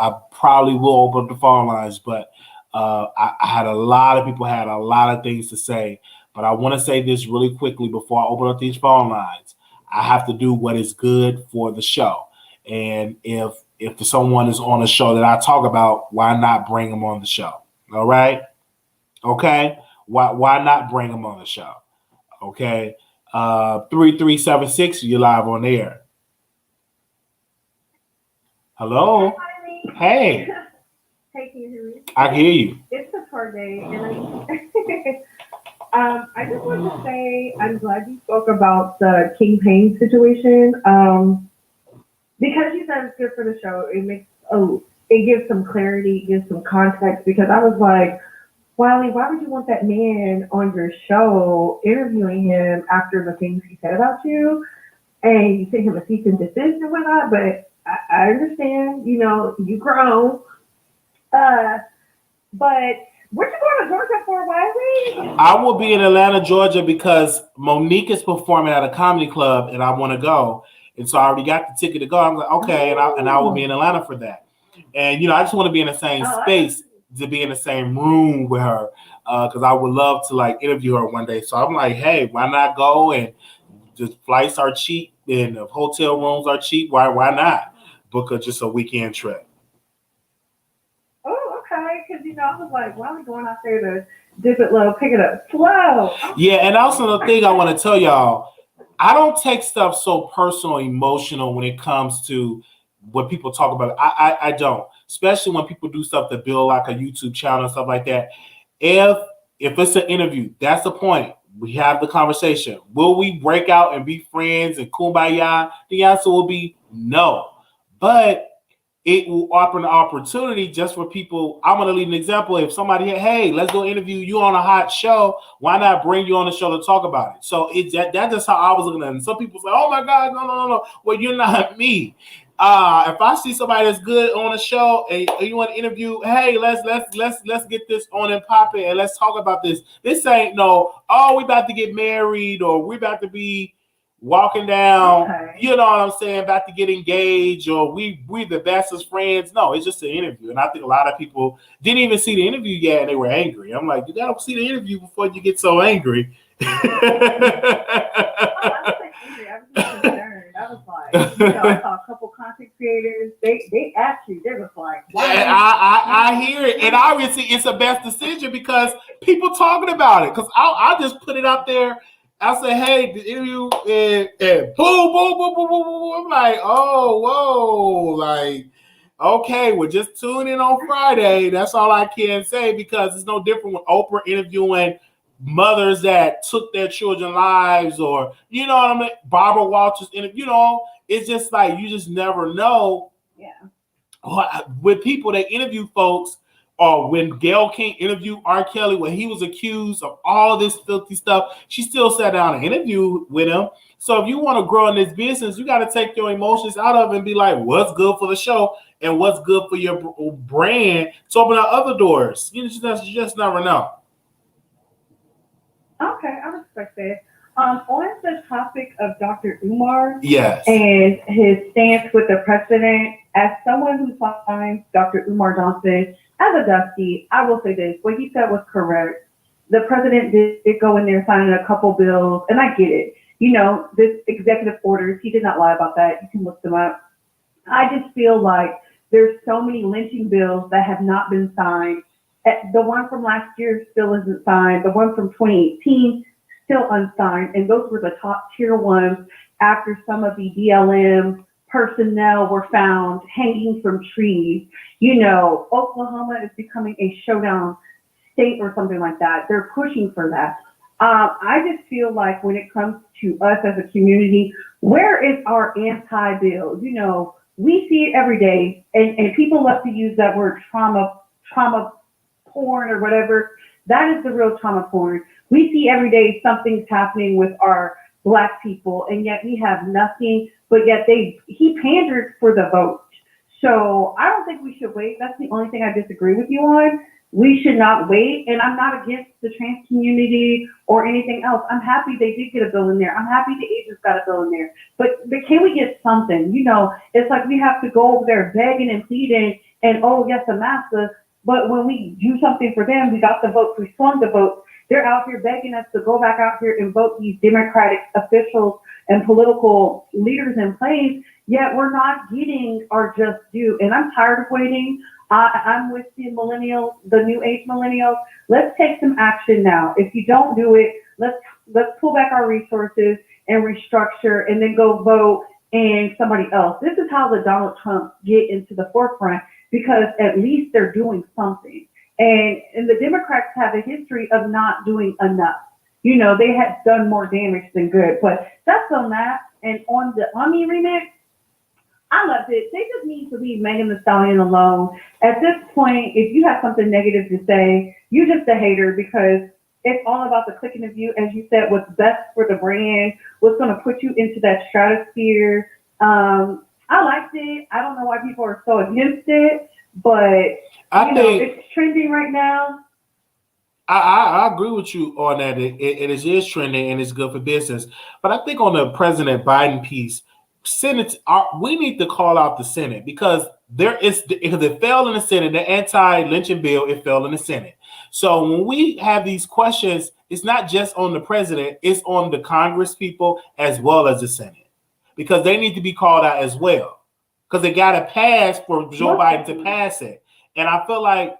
I probably will open up the phone lines, but I had a lot of people had a lot of things to say. But I want to say this really quickly before I open up these phone lines. I have to do what is good for the show, and if someone is on a show that I talk about, why not bring them on the show? All right, okay. Why not bring them on the show? Okay. 3376, you're live on air. Hello. Hey. Hey, can you hear me? I can hear you. It's a hard day, and I just want to say I'm glad you spoke about the King Payne situation. Because you said it's good for the show, it gives some clarity, gives some context. Because I was like, Wiley, why would you want that man on your show interviewing him after the things he said about you? And you sent him a cease and desist and whatnot, but I understand, you know, you grown. But what you going to Georgia for, Wiley? I will be in Atlanta, Georgia, because Monique is performing at a comedy club, and I want to go. And so I already got the ticket to go. I'm like, okay, and I will be in Atlanta for that. And, you know, I just want to be in the same space, to be in the same room with her, because I would love to, like, interview her one day. So I'm like, hey, why not go? And the flights are cheap, and the hotel rooms are cheap. Why not book just a weekend trip? Oh, okay, because, you know, I was like, why are we going out there to dip it low, pick it up slow? Yeah, and also the thing I want to tell y'all, I don't take stuff so personal, emotional when it comes to what people talk about. I don't, especially when people do stuff to build like a YouTube channel and stuff like that. If it's an interview, that's the point. We have the conversation. Will we break out and be friends and kumbaya? The answer will be no. But it will offer an opportunity just for people. I'm going to leave an example. If somebody, hey, let's go interview you on a hot show, why not bring you on the show to talk about it? So that's just how I was looking at it. And some people say, oh my God, no. Well, you're not me. If I see somebody that's good on a show and you want to interview, hey, let's get this on and pop it and let's talk about this. This ain't we about to get married or we about to be walking down, you know what I'm saying, about to get engaged or we the bestest friends. No, it's just an interview. And I think a lot of people didn't even see the interview yet and they were angry. I'm like, you gotta see the interview before you get so angry. I was concerned. I was was like, I saw a couple content creators. They actually, they was like, Yeah, I hear it, and obviously it's the best decision because people talking about it. Because I just put it out there. I say, hey, the interview, and boom, boom, boom, boom, boom, boom. I'm like, oh, whoa, like, okay, well, just tune in on Friday. That's all I can say because it's no different with Oprah interviewing mothers that took their children's lives, or you know what I mean, Barbara Walters interview. It's just like you just never know. yeah. With people that interview folks, or when Gayle King interviewed R. Kelly when he was accused of all this filthy stuff, she still sat down and interviewed with him. So if you want to grow in this business, you got to take your emotions out of it and be like, what's good for the show and what's good for your brand to open up other doors. You just never know. Okay, I respect that. On the topic of Dr. Umar Yes. and his stance with the president, as someone who finds Dr. Umar Johnson as a dusty, I will say this: what he said was correct. The president did go in there signing a couple bills, and I get it. This executive orders, he did not lie about that. You can look them up. I just feel like there's so many lynching bills that have not been signed. The one from last year still isn't signed. The one from 2018 still unsigned, and those were the top tier ones after some of the BLM personnel were found hanging from trees. Oklahoma is becoming a showdown state or something like that. They're pushing for that. I just feel like when it comes to us as a community, where is our anti-bill? We see it every day, and people love to use that word trauma porn or whatever. That is the real trauma porn. We see every day something's happening with our Black people, and yet we have nothing, but yet he pandered for the vote. So I don't think we should wait. That's the only thing I disagree with you on. We should not wait, and I'm not against the trans community or anything else. I'm happy they did get a bill in there. I'm happy the agents got a bill in there. But can we get something? It's like we have to go over there begging and pleading and, oh, yes, a massa. But when we do something for them, we got the votes, we swung the votes. They're out here begging us to go back out here and vote these Democratic officials and political leaders in place, yet we're not getting our just due. And I'm tired of waiting. I'm with the millennials, the new age millennials. Let's take some action now. If you don't do it, let's pull back our resources and restructure and then go vote in somebody else. This is how the Donald Trumps get into the forefront, because at least they're doing something. And the Democrats have a history of not doing enough. They had done more damage than good. But that's on that. And on the Omni remix, I loved it. They just need to leave Megan Thee Stallion alone. At this point, if you have something negative to say, you're just a hater, because it's all about the clicking of you, as you said, what's best for the brand, what's going to put you into that stratosphere. I liked it. I don't know why people are so against it, but I think it's trending right now. I agree with you on that. It is trending and it's good for business. But I think on the President Biden piece, Senate, we need to call out the Senate, because because it fell in the Senate, the anti-lynching bill, it fell in the Senate. So when we have these questions, it's not just on the president, it's on the Congress people as well as the Senate, because they need to be called out as well, because they got to pass for Joe Biden to pass it. And I feel like,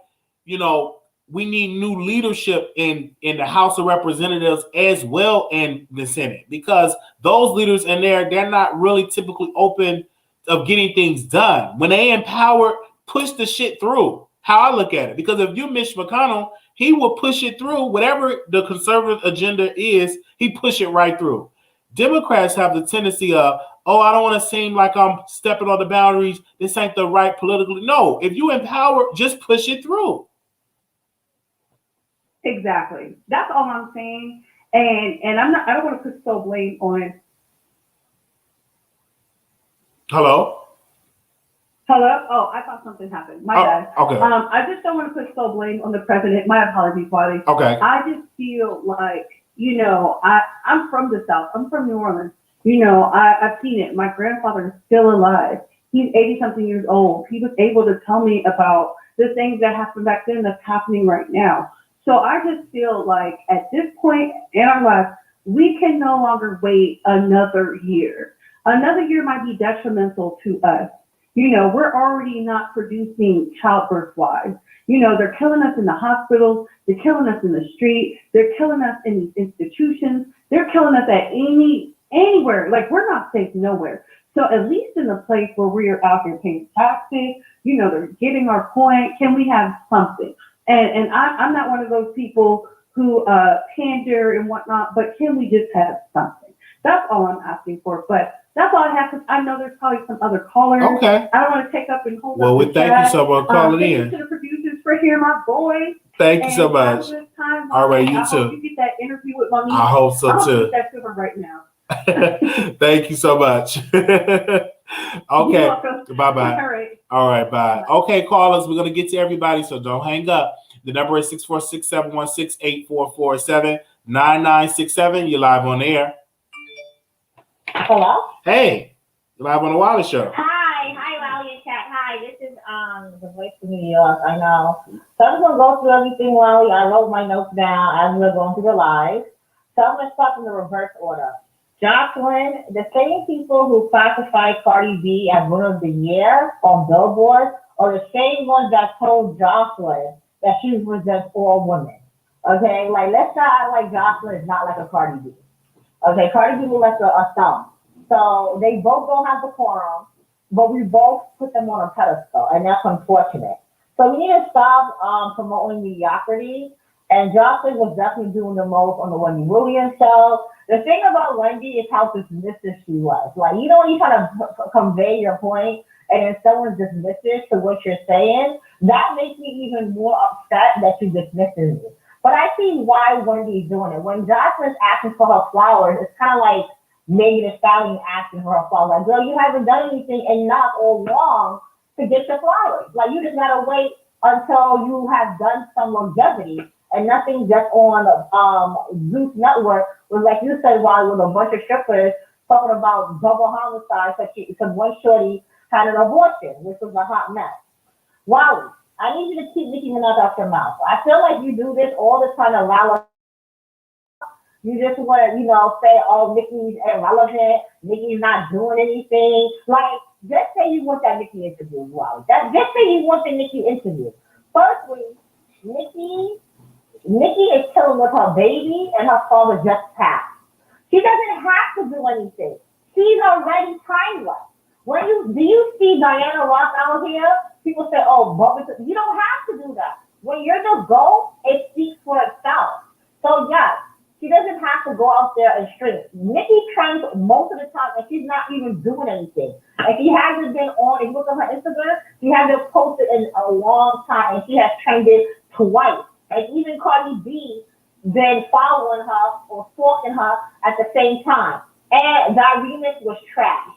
we need new leadership in the House of Representatives as well in the Senate, because those leaders in there, they're not really typically open of getting things done. When they empower, push the shit through. How I look at it, because if you Mitch McConnell, he will push it through. Whatever the conservative agenda is, he push it right through. Democrats have the tendency of, I don't want to seem like I'm stepping on the boundaries. This ain't the right politically. No, if you empower, just push it through. Exactly. That's all I'm saying. And I don't want to put sole blame on. Hello? Oh, I thought something happened. My bad. Okay. I just don't want to put sole blame on the president. My apologies, Wiley. Okay. I just feel like, I'm from the South. I'm from New Orleans. I've seen it. My grandfather is still alive. He's 80-something years old. He was able to tell me about the things that happened back then that's happening right now. So I just feel like at this point in our life, we can no longer wait another year. Another year might be detrimental to us. You know, we're already not producing childbirth wise. You know, they're killing us in the hospitals. They're killing us in the street. They're killing us in these institutions. They're killing us at anywhere. Like, we're not safe nowhere. So at least in the place where we are out here paying taxes, you know, they're getting our point. Can we have something? And I'm not one of those people who pander and whatnot, but can we just have something? That's all I'm asking for. But that's all I have, because I know there's probably some other callers. Okay. I don't want to take up and hold Well, up we the thank chat. you so much for calling Thank in. you to the producers for hearing my voice. Thank you so And have a much. good time. All right, you I hope too. you get that interview with Monique. I hope so I hope you too. get that to her right now. Thank you so much. You're Okay. welcome. Bye-bye. All right. All right, bye. Okay, callers, we're going to get to everybody, so don't hang up. The number is 646-716-8447, 9967. You're live on air. Hello? Hey, you're live on the Wiley Show. Hi, Wiley Chat. Hi, this is the voice of New York. I know. So I'm just gonna go through everything, Wiley. I wrote my notes down as we're going through the live. So I'm gonna start in the reverse order. Joseline, the same people who classified Cardi B as Winner of the Year on Billboard are the same ones that told Joseline that she was just all women. Okay, like let's not act like Joseline is not like a Cardi B. Okay, Cardi B was like a thumb. So they both don't have the quorum, but we both put them on a pedestal, and that's unfortunate. So we need to stop promoting mediocrity. And Joseline was definitely doing the most on the Wendy Williams show. The thing about Wendy is how dismissive she was. Like, you know, when you try to convey your point, and then someone's dismissive to what you're saying, that makes me even more upset that you dismissing me. But I see why Wendy's doing it. When Joseline's asking for her flowers, it's kind of like Meghan the Stallion asking for her flowers. Like, girl, you haven't done anything enough or long to get your flowers. Like, you just gotta wait until you have done some longevity, and nothing just on Zeus Network was, like you said, while with a bunch of strippers talking about double homicide because one shorty had an abortion, which was a hot mess. Wally, I need you to keep Nicki Minaj out your mouth. I feel like you do this all the time to allow us. You just want to, say, oh, Nicki's irrelevant. Nicki's not doing anything. Like, just say you want that Nicki interview, Wally. Just say you want the Nicki interview. Firstly, Nicki is chilling with her baby, and her father just passed. She doesn't have to do anything. She's already timeless. Do you see Diana Ross out here? People say, oh, but you don't have to do that. When you're the GOAT, it speaks for itself. So yes, she doesn't have to go out there and string. Nicki trends most of the time, and she's not even doing anything. And she hasn't been on, if you look at her Instagram, she hasn't posted in a long time, and she has trended twice. And even Cardi B been following her or stalking her at the same time. And that remix was trash.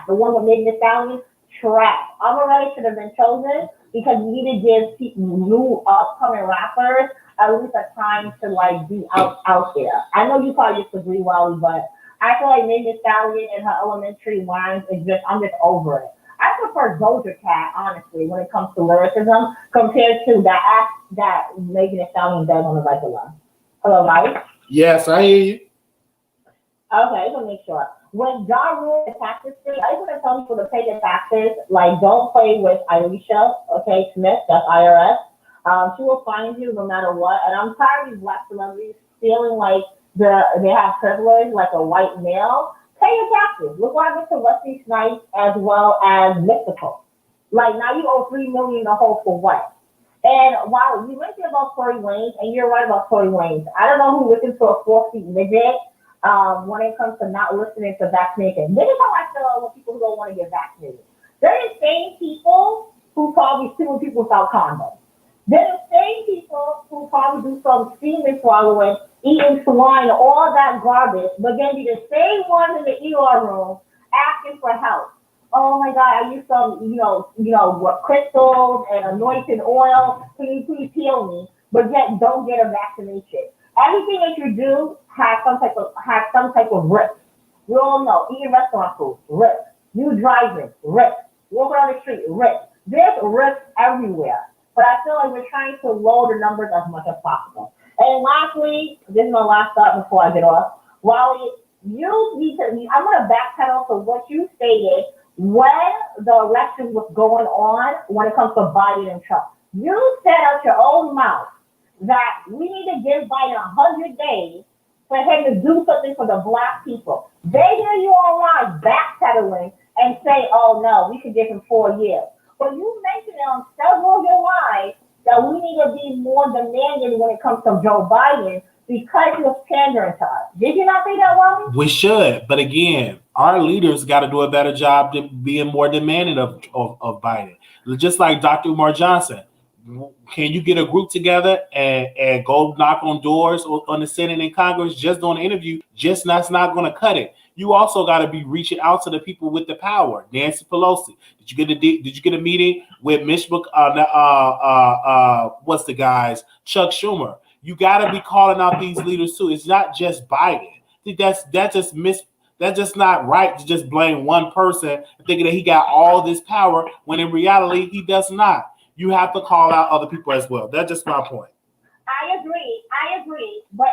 The one with Meghan the Stallion, trash. Already should have been chosen because we need to give people, new upcoming rappers at least a time to be out there. I know you probably disagree, Wally, but I feel like Meghan the Stallion and her elementary lines I'm just over it. I prefer Doja Cat, honestly, when it comes to lyricism, compared to that Meghan the Stallion does on the regular. Hello, Mike? Yes, I hear you. Okay, let me make sure. When John Rule the taxes thing, I just want to tell people to pay their taxes. Like, don't play with Alicia, okay, Smith, that's IRS. She will find you no matter what. And I'm tired of these black celebrities feeling like they have privilege, like a white male. Pay your taxes. Look what happened to Wesley Snipes as well as Mystical. Like, now you owe $3 million to hold for what? And while you mentioned about Tory Lanez, and you're right about Tory Lanez, I don't know who listens to a 4-feet midget when it comes to not listening to vaccination. This is how I feel with people who don't want to get vaccinated. They're the same people who probably suing people without condoms. They're the same people who probably do some semen swallowing, eating swine, all that garbage, but then be the same ones in the ER room asking for help. Oh my God, I use some, what crystals and anointing oil. Can you please heal me? But yet don't get a vaccination. Everything that you do has some type of risk. We all know eating restaurant food, risk. You driving, risk. Walking on the street, risk. There's risk everywhere. But I feel like we're trying to lower the numbers as much as possible. And lastly, this is my last thought before I get off. Wally, you need to, I'm going to backpedal to what you stated when the election was going on when it comes to Biden and Trump. You said out your own mouth that we need to give Biden 100 days for him to do something for the black people. They hear you online backpedaling and say, oh no, we should give him 4 years. But you mentioned on several of your lives that we need to be more demanding when it comes to Joe Biden because he was pandering to us. Did you not say that, Wally? We should, but again, our leaders got to do a better job to being more demanding of Biden. Just like Dr. Umar Johnson. Can you get a group together and go knock on doors on the Senate and Congress just doing an interview? Just that's not going to cut it. You also got to be reaching out to the people with the power. Nancy Pelosi. Did you get a meeting with Mitch what's the guys? Chuck Schumer. You got to be calling out these leaders too. It's not just Biden. I think that's just not right to just blame one person thinking that he got all this power when in reality he does not. You have to call out other people as well. That's just my point. I agree. But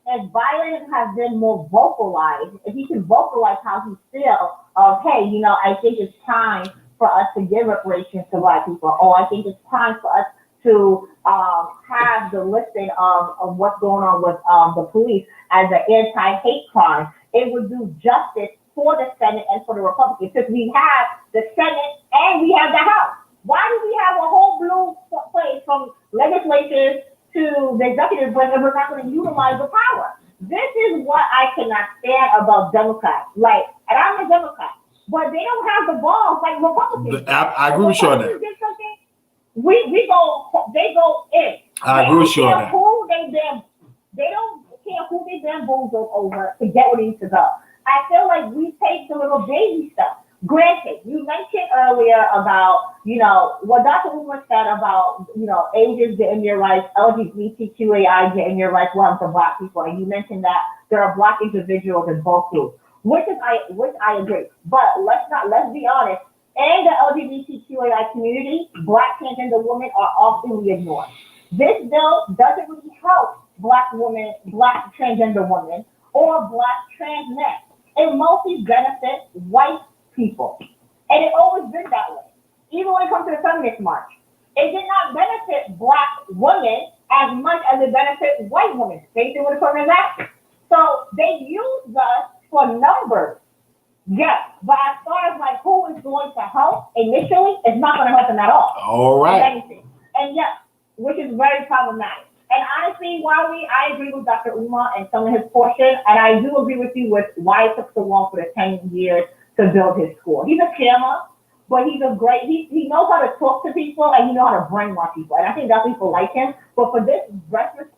if Biden has been more vocalized, if he can vocalize how he feels, hey, I think it's time for us to give reparations to black people, or I think it's time for us to have the listing of what's going on with the police as an anti-hate crime, it would do justice for the Senate and for the Republicans, because we have the Senate and we have the House. Why do we have a whole blue place from legislatures to the executive branch if we're not going to utilize the power? This is what I cannot stand about Democrats. And I'm a Democrat, but they don't have the balls like Republicans. I agree with you on that. They go in. I agree with you on that. They don't care who they bamboozle over to get where they need to go. I feel like we take the little baby stuff. Granted, you mentioned earlier about, what Dr. Umar said about, ages getting their rights, LGBTQAI getting their rights, for black people. And you mentioned that there are black individuals in both groups, which I agree. But let's be honest. In the LGBTQAI community, black transgender women are often ignored. This bill doesn't really help black women, black transgender women, or black trans men. It mostly benefits white people. And it's always been that way. Even when it comes to the feminist march, it did not benefit black women as much as it benefits white women. Same thing with the affirmative action. So they use us for numbers. Yes, but as far as who is going to help initially, it's not going to help them at all. All right. Anything. And yes, which is very problematic. And honestly, Wally, I agree with Dr. Umar and some of his portion, and I do agree with you with why it took so long for the 10 years to build his school. He's a scammer, but he knows how to talk to people and he knows how to brainwash people. And I think that people like him. But for this breakfast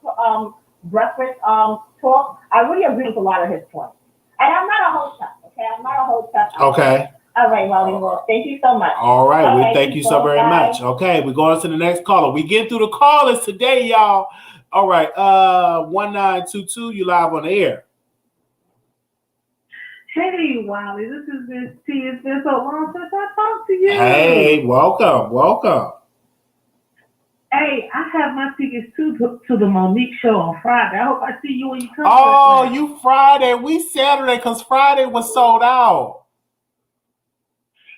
talk, I really agree with a lot of his points. And I'm not a hostess, okay? I'm not a hostess. Okay. All right, Wally. Well, thank you so much. All right. Okay, We thank you so very much. Okay. We're going to the next caller. We get through the callers today, y'all. All right. 1922, you live on the air. Hey, Wiley, this is Miss T. It's been so long since I talked to you. Hey, welcome. Hey, I have my tickets to the Monique show on Friday. I hope I see you when you come. Oh, you Friday. We Saturday because Friday was sold out.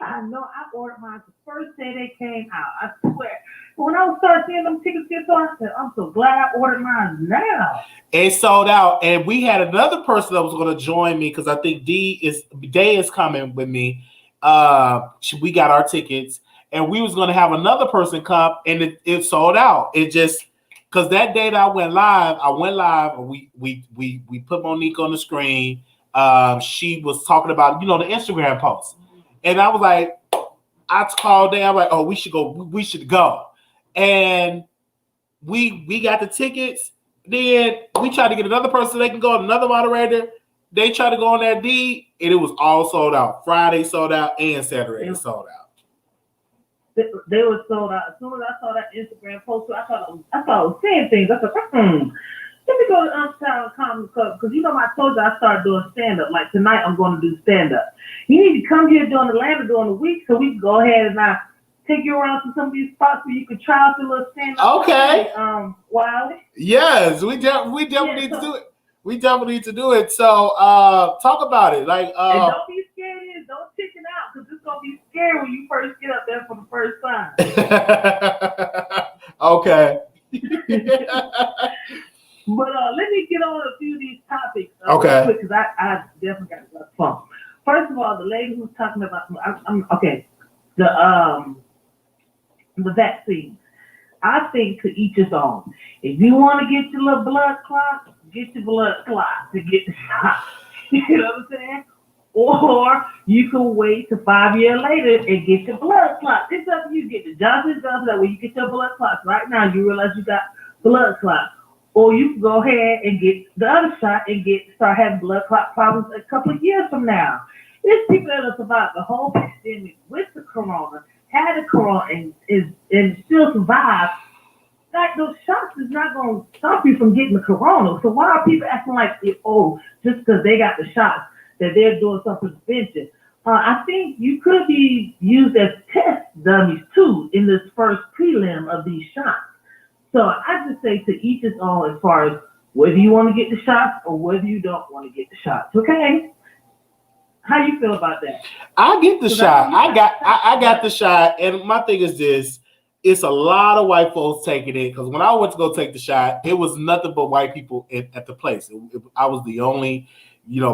I know. I ordered mine the first day they came out. I swear. When I started seeing them tickets get sold, I said, I'm so glad I ordered mine now. It sold out. And we had another person that was going to join me because I think Day is coming with me. We got our tickets. And we was going to have another person come, and it sold out. It just, because that day that I went live, and we put Monique on the screen. She was talking about, the Instagram post. And I was like, I called them. I'm like, oh, we should go. And we got the tickets. Then we tried to get another person they can go, another moderator. They tried to go on that D, and it was all sold out. Friday sold out, and Saturday sold out. They were sold out. As soon as I saw that Instagram post, I thought I was saying things. I said, let me go to Uptown Comedy Club, because I told you I started doing stand-up. Like tonight, I'm going to do stand-up. You need to come here during Atlanta during the week so we can go ahead and take you around to some of these spots where you can try out your little stand-up. Okay. Wiley. Yes, we definitely need to do it. We definitely need to do it. So talk about it. Like and don't be scared. Don't chicken out because it's gonna be scary when you first get up there for the first time. Okay. But let me get on a few of these topics. Okay. Because I definitely got a fun. First of all, the lady who's talking about the vaccine. I think to each his own. If you want to get your little blood clot, get your blood clot to get the shot. You know what I'm saying? Or you can wait till 5 years later and get your blood clot. It's up to you. Get the Johnson that way you get your blood clots. Right now, you realize you got blood clots. Or you can go ahead and get the other shot and start having blood clot problems a couple of years from now. There's people that have survived the whole pandemic with the corona, had the corona, and still survive. Like those shots is not going to stop you from getting the corona. So why are people acting like, just because they got the shots, that they're doing some prevention? I think you could be used as test dummies too in this first prelim of these shots. So I just say to each his own as far as whether you want to get the shots or whether you don't want to get the shots. Okay? How you feel about that? I get the shot. I got the shot. And my thing is this. It's a lot of white folks taking it because when I went to go take the shot, it was nothing but white people at the place. I was the only,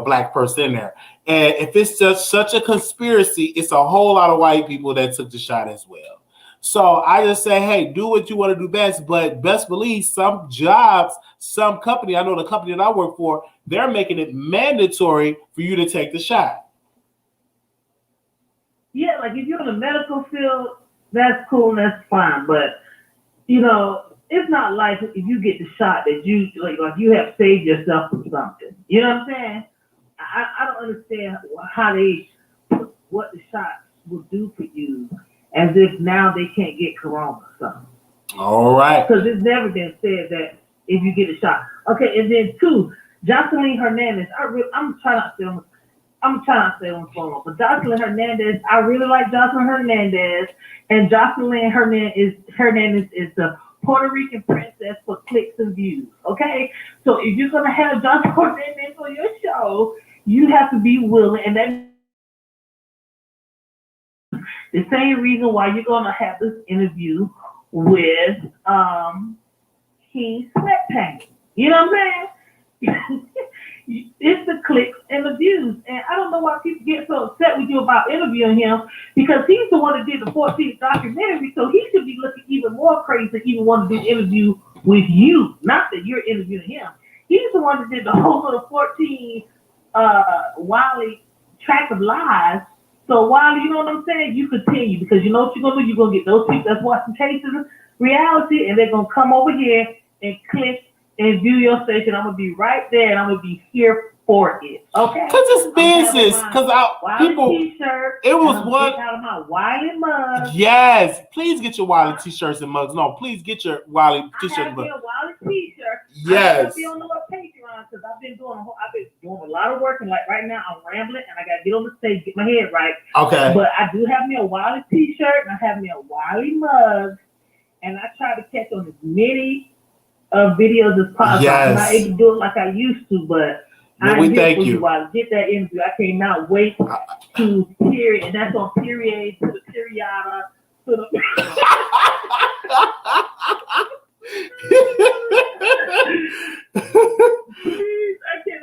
black person in there. And if it's just such a conspiracy, it's a whole lot of white people that took the shot as well. So I just say, hey, do what you want to do best, but best believe some jobs, some company, I know the company that I work for, they're making it mandatory for you to take the shot. Yeah, like if you're in the medical field, that's cool and that's fine. But, it's not like if you get the shot that you, like you have saved yourself from something. You know what I'm saying? I don't understand what the shot will do for you. As if now they can't get corona or something. All right. Because it's never been said that if you get a shot. Okay, and then 2, Joseline Hernandez. I'm trying not to say on the phone, but Joseline Hernandez. I really like Joseline Hernandez, and Joseline Hernandez is the Puerto Rican princess for clicks and views. Okay, so if you're gonna have Joseline Hernandez on your show, you have to be willing, and that. The same reason why you're gonna have this interview with King Sweatpants. You know what I'm saying? It's the clicks and the views. And I don't know why people get so upset with you about interviewing him because he's the one that did the 14th documentary, so he should be looking even more crazy to even want to do an interview with you. Not that you're interviewing him. He's the one that did the whole little 14 Wiley track of lies. So while you know what I'm saying, you continue because you know what you're gonna do. You're gonna get those people that's watching Cases Reality, and they're gonna come over here and click and view your station. I'm gonna be right there, and I'm gonna be here for it. Okay? Because it's business. Because people, t-shirt, it was one out of my Wiley mug. Yes, please get your Wiley t-shirts and mugs. No, please get your Wiley t-shirts and mugs. I have a Wiley t-shirt. Yes. I'll be on the little Patreon because I've been doing a lot of work, and like right now I'm rambling, and I gotta get on the stage, get my head right. Okay. But I do have me a Wiley t-shirt, and I have me a Wiley mug, and I try to catch on as many videos as possible. Yes. I'm not able to do it like I used to, but we thank you. While get that interview. I cannot wait to hear it, and that's on period to the periada to the.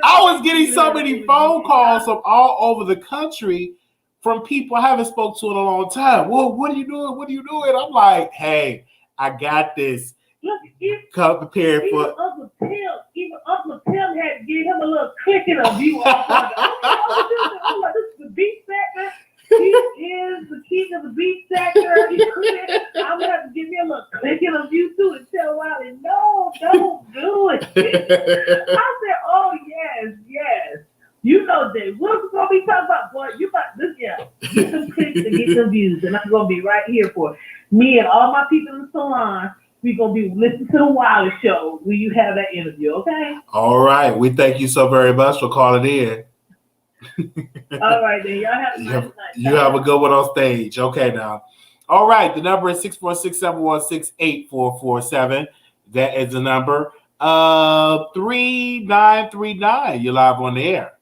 I was getting so many phone calls from all over the country from people I haven't spoke to in a long time. Well, what are you doing? What are you doing? I'm like, hey, I got this. Look, come prepared for. Even Uncle Tim had to give him a little clicking of you. This is the beat sector. He is the king of the beat sector. I'm gonna have to give me a little clicking of you too and tell Wiley, no, don't do it. I said, oh yes. You know that we're gonna be talking about, boy. You about this, get some clicks to get some views, and I'm gonna be right here for it. Me and all my people in the salon. We're going to be listening to the Wiley Show where you have that interview, okay? All right. We thank you so very much for calling in. All right, then. Y'all have a nice night. You have a good one on stage. Okay, now. All right. The number is 646-716-8447. That is the number. 3939. You're live on the air.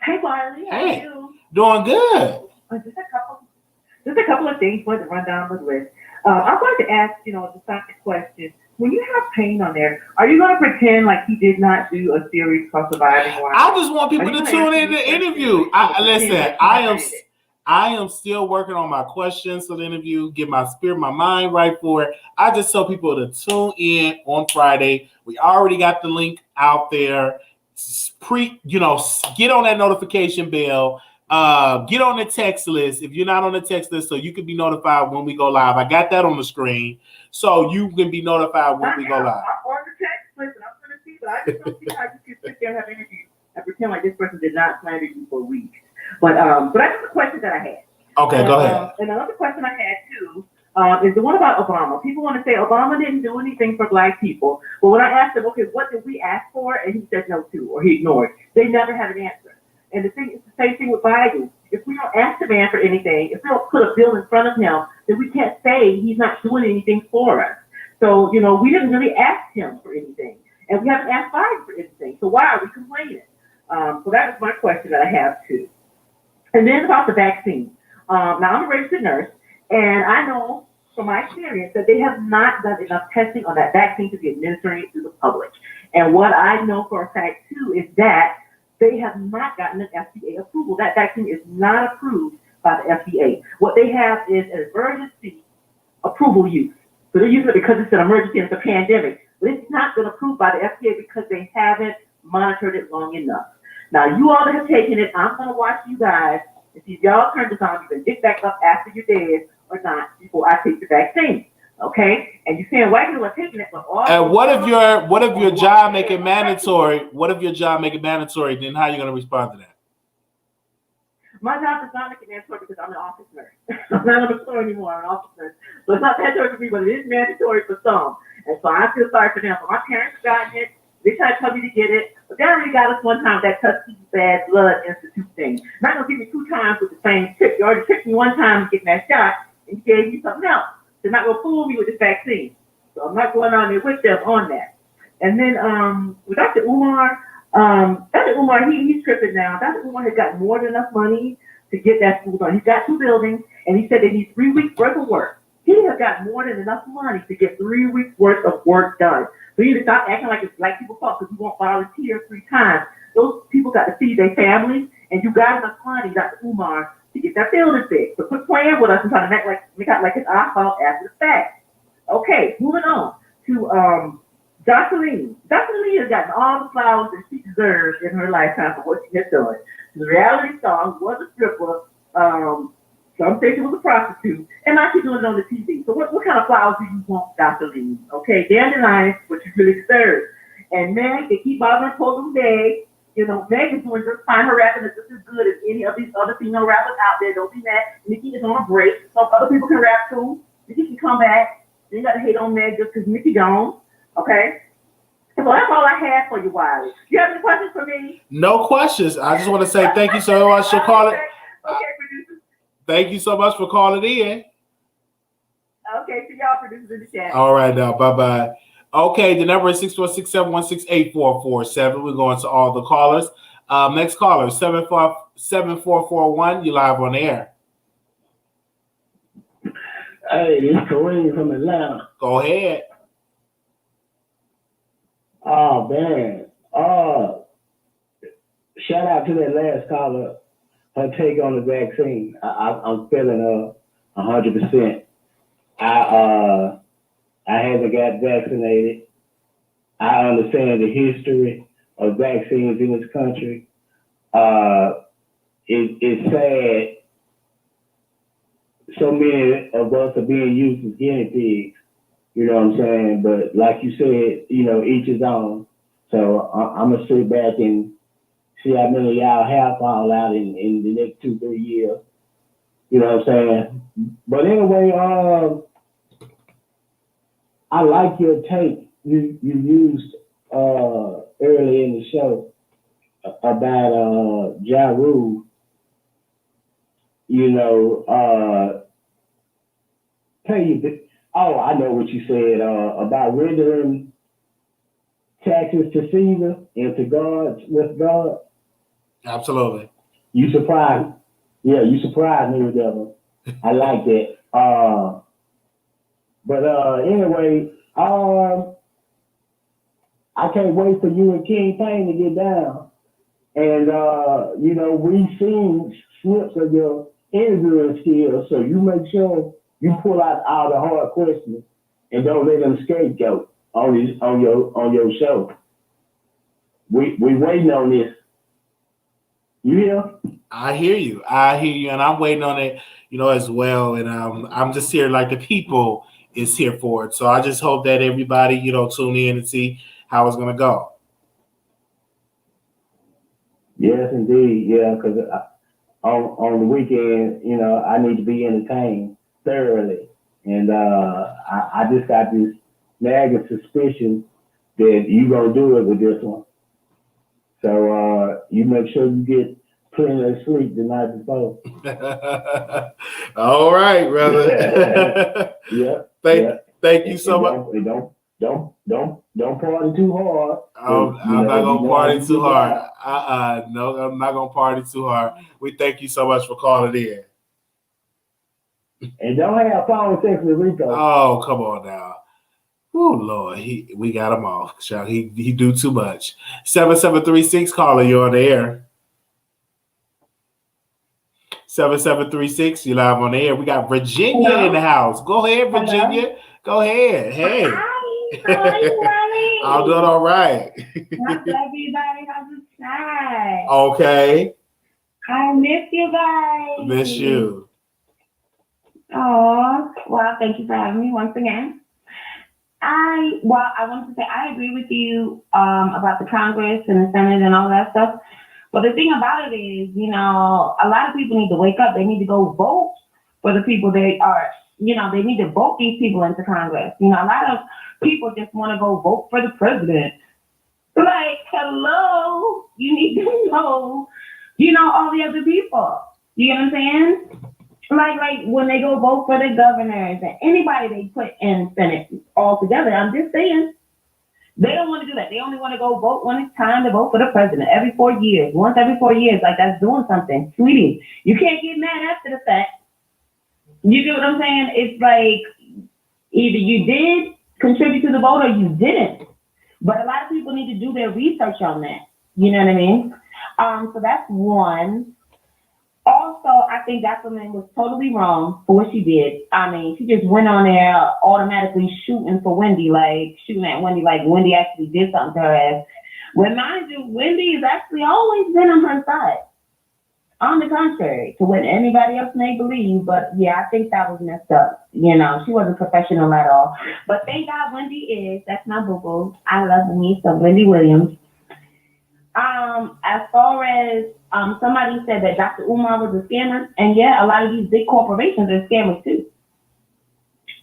Hey, Wiley, how Hey. are you? Doing good. Just a couple of things for to run down the list. I wanted to ask, the second question. When you have Payne on there, are you going to pretend like he did not do a series called Surviving Wild? I just want people to tune in to the interview. I am still working on my questions for the interview, get my spirit, my mind right for it. I just tell people to tune in on Friday. We already got the link out there. Get on that notification bell. Get on the text list if you're not on the text list, so you can be notified when we go live. I got that on the screen, so you can be notified when we go live. I'm on the text list, and I'm going to see, but I just don't see how you can sit there and have interviews and pretend like this person did not slander you for weeks. But that's the question that I had. Okay, go ahead. And another question I had too is the one about Obama. People want to say Obama didn't do anything for Black people. But when I asked him, okay, what did we ask for? And he said no to, or he ignored. They never had an answer. And the thing is the same thing with Biden. If we don't ask the man for anything, if we don't put a bill in front of him, then we can't say he's not doing anything for us. So, we didn't really ask him for anything. And we haven't asked Biden for anything. So why are we complaining? So that is my question that I have too. And then about the vaccine. Now, I'm a registered nurse, and I know from my experience that they have not done enough testing on that vaccine to be administered to the public. And what I know for a fact, too, is that they have not gotten an FDA approval. That vaccine is not approved by the FDA. What they have is an emergency approval use. So they're using it because it's an emergency and it's a pandemic. But it's not been approved by the FDA because they haven't monitored it long enough. Now, you all that have taken it, I'm going to watch you guys and see if y'all turn this on. You can get back up after you're dead or not before I take the vaccine. Okay? And you're saying white people are taking it, but all. And what if your job make it mandatory? What if your job make it mandatory? Then how are you going to respond to that? My job does not make it mandatory because I'm an office nurse. I'm not on the floor anymore. I'm an office nurse. So it's not mandatory for me, but it is mandatory for some. And so I feel sorry for them. But my parents got it. They tried to tell me to get it, but they already got us one time with that Tuskegee Bad Blood Institute thing. Not gonna give me 2 times with the same trick. You already tricked me one time getting that shot, and you gave me something else. They're not gonna fool me with this vaccine. So I'm not going on there with them on that. And then with Dr. Umar, he's tripping now. Dr. Umar has got more than enough money to get that school done. He's got 2 buildings, and he said they need 3 weeks worth of work. He has got more than enough money to get 3 weeks worth of work done. So you need to stop acting like it's Black people fault because you won't volunteer 3 times. Those people got to feed their families, and you got enough money, Dr. Umar, to get that building fixed. So quit playing with us and trying to make out like it's our fault after the fact. Okay, moving on to Joseline. Joseline has gotten all the flowers that she deserves in her lifetime for what she has done. The reality star, was a stripper, some say she was a prostitute, and now she's doing it on the TV. So what kind of flowers do you want, Joseline? Okay, dandelions, what you really deserve. And Meg, they keep bothering her posing Meg. Meg is doing just fine. Her rapping is just as good as any of these other female rappers out there. Don't be mad. Nikki is on a break, so other people can rap too. Nikki can come back. You ain't got to hate on Meg just because Nikki gone. Okay? So that's all I have for you, Wiley. Do you have any questions for me? No questions. I just want to say thank you so much for calling. Okay, producer. Thank you so much for calling in. Okay, see y'all producers in the chat. All right, now. Bye-bye. Okay, the number is 646-716-8447. We're going to all the callers. Next caller, 7441. You're live on the air. Hey, this is Kareem from Atlanta. Go ahead. Oh, man. Shout out to that last caller. Her take on the vaccine. I'm feeling 100%. I haven't got vaccinated. I understand the history of vaccines in this country. It's sad so many of us are being used as guinea pigs. You know what I'm saying? But like you said, each his own. So I'm going to sit back and see how many of y'all have fall out in the next 2-3 years. You know what I'm saying? But anyway, I like your take you used early in the show about Ja Rule. Oh, I know what you said about rendering taxes to Caesar and to God with God. Absolutely. You surprised. Yeah, you surprised me with that one. I like that. But anyway, I can't wait for you and King Payne to get down. And you know, we've seen snips of your interviewing skills, so you make sure you pull out all the hard questions and don't let them scapegoat on your show. We waiting on this. You hear? I hear you, and I'm waiting on it, as well. And I'm just here like the people is here for it. So I just hope that everybody, tune in and see how it's gonna go. Yes, indeed. Yeah, because on the weekend, I need to be entertained thoroughly, and I just got this nagging suspicion that you gonna do it with this one. So you make sure you get plenty of sleep the night before. All right, brother. Yeah. Thank you so much. Don't party too hard. I'm not gonna party too hard. No, I'm not gonna party too hard. We thank you so much for calling in. And don't have phone sex with Rico. Oh, come on now. Oh Lord, we got him off. He do too much. 7736 caller, you're on the air. 7736, you live on the air. We got Virginia in the house. Go ahead, Virginia. Hello? Go ahead. Hey. Hi, how are you, Wiley? I'm doing all right. How's everybody? How's the side? Okay. I miss you guys. Miss you. Oh, well, thank you for having me once again. I wanted to say I agree with you about the Congress and the Senate and all that stuff. But the thing about it is, a lot of people need to wake up. They need to go vote for the people they are, they need to vote these people into Congress. A lot of people just want to go vote for the president. Like, hello, you need to know, all the other people. You know what I'm saying? Like when they go vote for the governors and anybody they put in Senate all together, I'm just saying, they don't want to do that. They only want to go vote when it's time to vote for the president every 4 years. Once every 4 years, like that's doing something. Sweetie, you can't get mad after the fact. You get what I'm saying? It's like either you did contribute to the vote or you didn't. But a lot of people need to do their research on that. You know what I mean? So that's one. Also, I think Joseline was totally wrong for what she did. I mean, she just went on there automatically shooting for Wendy, shooting at Wendy, like Wendy actually did something to her ass. When mind you, Wendy has actually always been on her side. On the contrary to what anybody else may believe, but yeah, I think that was messed up. She wasn't professional at all. But thank God Wendy is. That's my boo-boo. I love me some Wendy Williams. As far as somebody said that Dr. Umar was a scammer, and yeah, a lot of these big corporations are scammers too.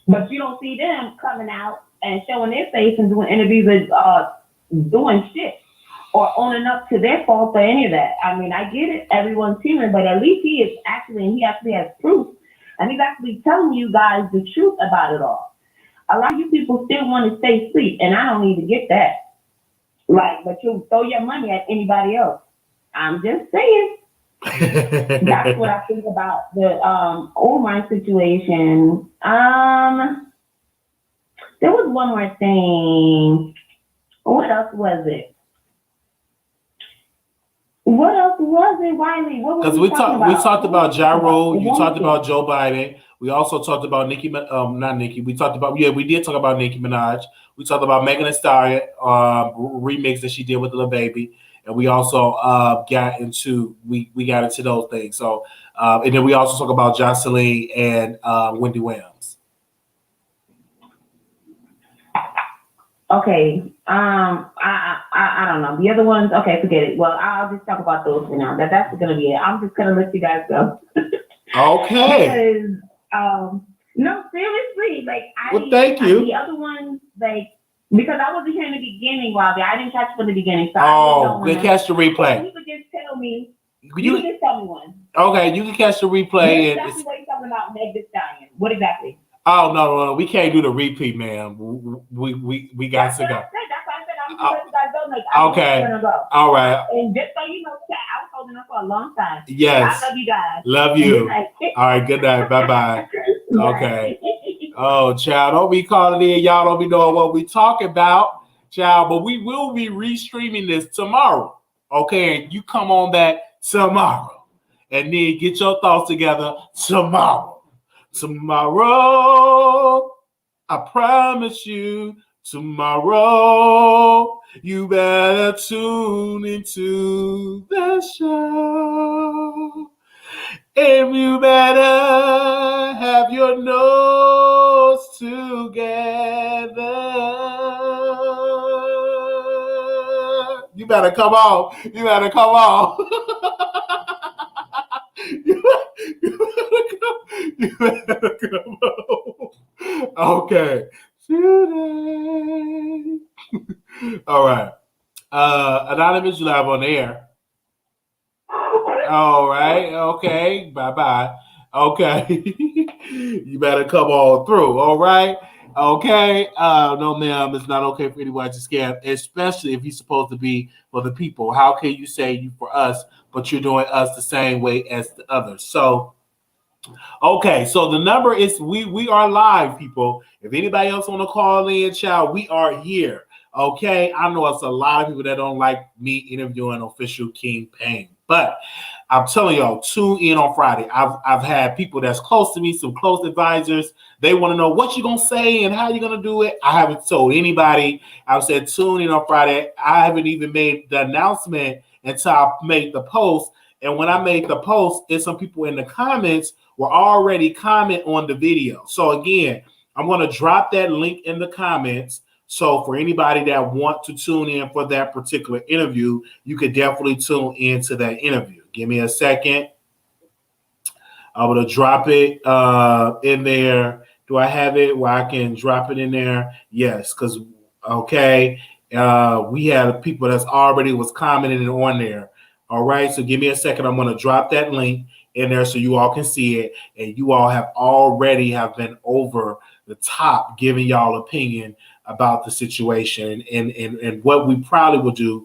But you don't see them coming out and showing their face and doing interviews and doing shit or owning up to their fault or any of that. I mean, I get it, everyone's human, but at least he actually has proof, and he's actually telling you guys the truth about it all. A lot of you people still want to stay asleep, and I don't even get that. But you throw your money at anybody else. I'm just saying. That's what I think about the Umar situation. There was one more thing. What else was it? Wiley? What was we talked about Ja Rule. You talked about Joe Biden. We also talked about not Nicki. We talked about, we did talk about Nicki Minaj. We talked about Meghan and Stallion remix that she did with Lil Baby. And we also got into those things. So and then we also talk about Joseline and Wendy Williams. Okay. I don't know. The other ones, okay, forget it. Well, I'll just talk about those for now. That's gonna be it. I'm just gonna let you guys go. Okay. Because no, seriously, thank you. The other ones, because I wasn't here in the beginning, Robbie. I didn't catch from the beginning. So we catch the replay. You could just tell me. You just tell me one. Okay, you can catch the replay. What exactly what are you talking about, Meg Thee Stallion? What exactly? Oh no, we can't do the repeat, ma'am. We got to go. That's why I said I'm gonna let you guys go. Like, I'm Okay. gonna go. All right. And just so you know, chat, I was holding up for a long time. Yes. I love you guys. Love you. All right. Good night. Bye bye. Okay. Oh, child, don't be calling in. Y'all don't be knowing what we talking about, child. But we will be restreaming this tomorrow. Okay, and you come on back tomorrow, and then get your thoughts together tomorrow. Tomorrow, I promise you. Tomorrow, you better tune into the show. And you better have your nose together. You better come on. You better come on. You better come on. Okay. Today. All right. Anonymous, you live on the air. All right. Okay. Bye-bye. Okay. You better come on through. All right. Okay. No, ma'am. It's not okay for anyone to scam, especially if he's supposed to be for the people. How can you say you for us, but you're doing us the same way as the others? So, okay. So the number is we are live, people. If anybody else want to call in, child, we are here. Okay. I know it's a lot of people that don't like me interviewing official King Payne, but I'm telling y'all, tune in on Friday. I've had people that's close to me, some close advisors. They want to know what you're going to say and how you're going to do it. I haven't told anybody. I've said tune in on Friday. I haven't even made the announcement until I made the post. And when I made the post, there's some people in the comments were already comment on the video. So again, I'm going to drop that link in the comments. So for anybody that want to tune in for that particular interview, you could definitely tune into that interview. Give me a second. I'm going to drop it in there. Do I have it where I can drop it in there? Yes, because, okay, we had people that's already was commenting on there. All right, so give me a second. I'm going to drop that link in there so you all can see it. And you all have already have been over the top giving y'all opinion about the situation. And what we probably will do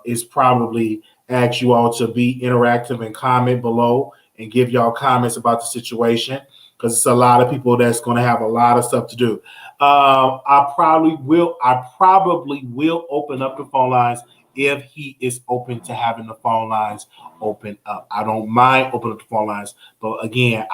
is probably ask you all to be interactive and comment below and give y'all comments about the situation, because it's a lot of people that's going to have a lot of stuff to do. I probably will open up the phone lines if he is open to having the phone lines open up. I don't mind opening up the phone lines, but again,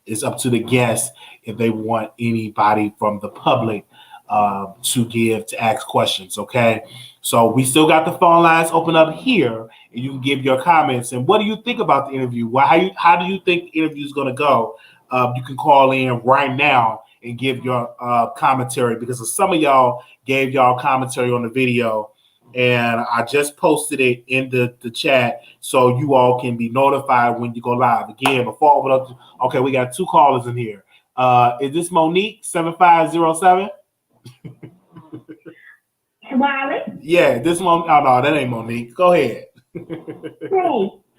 it's up to the guests if they want anybody from the public to ask questions. Okay. So we still got the phone lines open up here, and you can give your comments. And what do you think about the interview? How do you think the interview is going to go? You can call in right now and give your commentary, because some of y'all gave y'all commentary on the video, and I just posted it in the chat so you all can be notified when you go live. Again, before I open up, okay, we got 2 callers in here. Is this Monique 7507? Wiley? Yeah, this one. Oh no, that ain't Monique. Go ahead. Hey,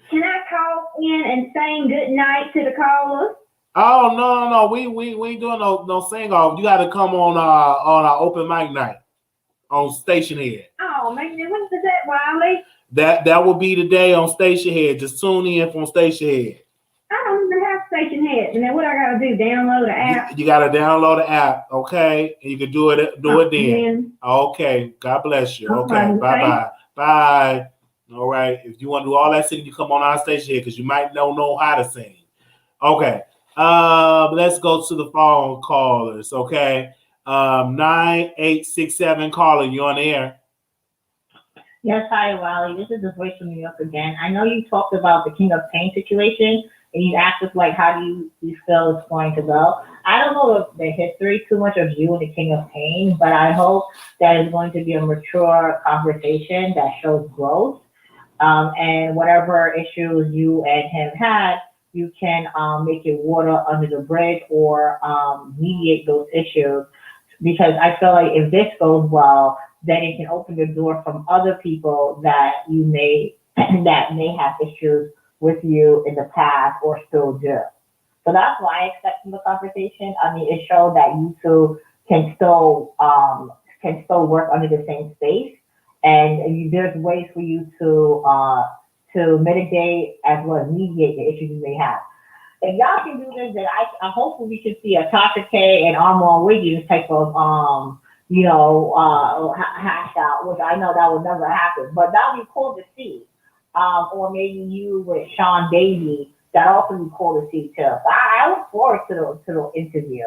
can I call in and sing good night to the callers? Oh no. We ain't doing no sing off. You got to come on our open mic night on Station Head. Oh man, when is that, Wiley? That will be the day on Station Head. Just tune in from Station Head. I don't even have Station Head. And then what I gotta do? Download the app? You gotta download the app, okay? And you can do it then. Okay. God bless you. Okay. Bye. Bye. All right. If you want to do all that singing, you come on our Station Head, because you might know how to sing. Okay. Let's go to the phone callers. Okay. 9867 caller, you on the air. Yes, hi, Wiley. This is the voice from New York again. I know you talked about the King of Pain situation, and you asked us, like, how do you feel it's going to go? I don't know the history too much of you and the King of Pain, but I hope that it's going to be a mature conversation that shows growth. And whatever issues you and him had, you can make it water under the bridge or mediate those issues. Because I feel like if this goes well, then it can open the door from other people that may have issues with you in the past or still do. So that's what I expect from the conversation. I mean, it showed that you two can still work under the same space, and there's ways for you to mitigate as well as mediate the issues you may have. If y'all can do this, then I hopefully we should see a Tasha K and Armand Wiggins type of hash out, which I know that would never happen, but that would be cool to see. Or maybe you with Sean Davey, that also be cool to see too. So I look forward to the interview.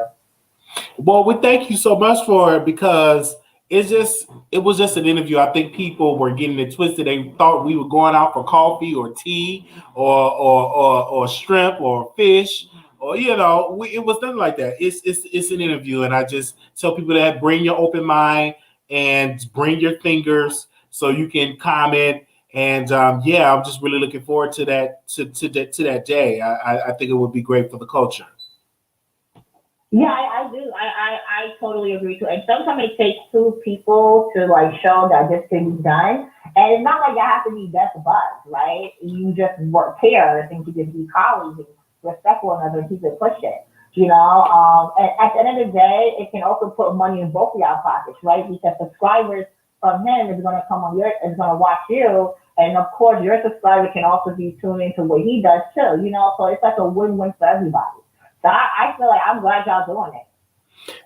Well, we thank you so much for it, because it was just an interview. I think people were getting it twisted. They thought we were going out for coffee or tea or shrimp or fish, or it was nothing like that. It's an interview, and I just tell people that bring your open mind and bring your thinkers so you can comment. And I'm just really looking forward to that that day. I think it would be great for the culture. Yeah, I do. I totally agree too. And sometimes it takes two people to show that this can be done. And it's not like you have to be best buds, right? You just work peers and you just be colleagues and respect one another and keep it pushing. And at the end of the day, it can also put money in both of y'all pockets, right? Because subscribers from him is going to come on is going to watch you. And of course, your subscriber can also be tuned into what he does too, so it's like a win-win for everybody. So I feel like I'm glad y'all doing it.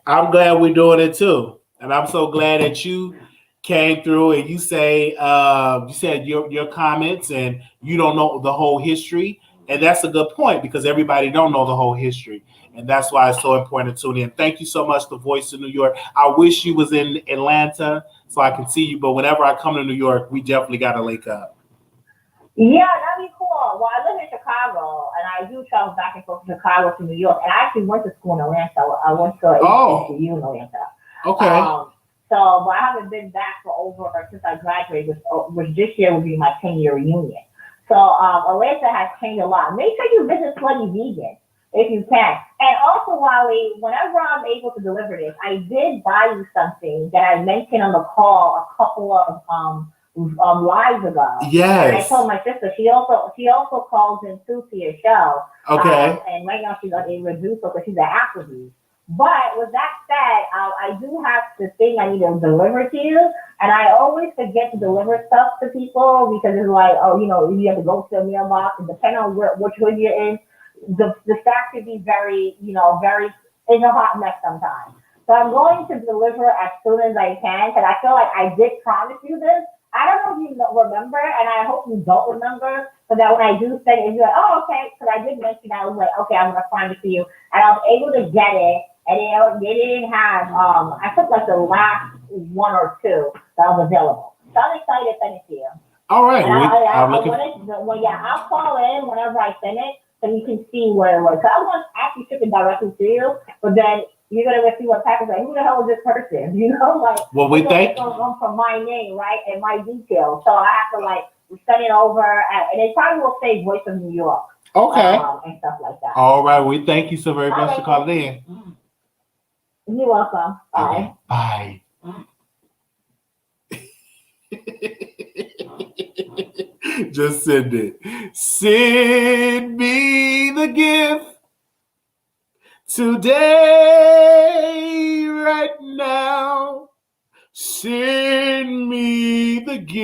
I'm glad we're doing it too. And I'm so glad that you came through and you said your comments, and you don't know the whole history. And that's a good point, because everybody don't know the whole history. And that's why it's so important to tune in. Thank you so much, The Voice of New York. I wish you was in Atlanta so I can see you. But whenever I come to New York, we definitely got to link up. Yeah, that'd be cool. Well, I live in Chicago, and I do travel back and forth from Chicago to New York. And I actually went to school in Atlanta. I went to HBCU in Atlanta. Okay. But I haven't been back since I graduated, which this year will be my 10-year reunion. So Atlanta has changed a lot. Make sure you visit Slutty Vegan if you can. And also, Wiley, whenever I'm able to deliver this, I did buy you something that I mentioned on the call a couple of lives ago. Yes. And I told my sister, she also calls in too to your show. Okay. And right now she's unable to do so because she's at Applebee's. But with that said, I do have the thing I need to deliver to you, and I always forget to deliver stuff to people because it's like, you have to go to the mailbox, and depending on which hood you're in, the staff can be very, very in a hot mess sometimes. So I'm going to deliver as soon as I can, because I feel like I did promise you this. I don't know if you remember, and I hope you don't remember, so that when I do send it, you're like, oh, okay, because I did mention that. I was like, okay, I'm going to find it for you. And I was able to get it, and they didn't have, I took like the last one or two that was available. So I'm excited to send it to you. All right. I'll call in whenever I send it, so you can see where it was. So I want to actually ship it directly to you, but then you're going to see what happens. Like, who the hell is this person? Well, we thank you. It's going to come from my name, right, and my details. So I have to, send it over, and it probably will say Voice of New York. Okay. And stuff like that. All right. We thank you so very much for calling in. You're welcome. Bye. Bye. Just send it. Send me the gift today, right now. Send me the gift.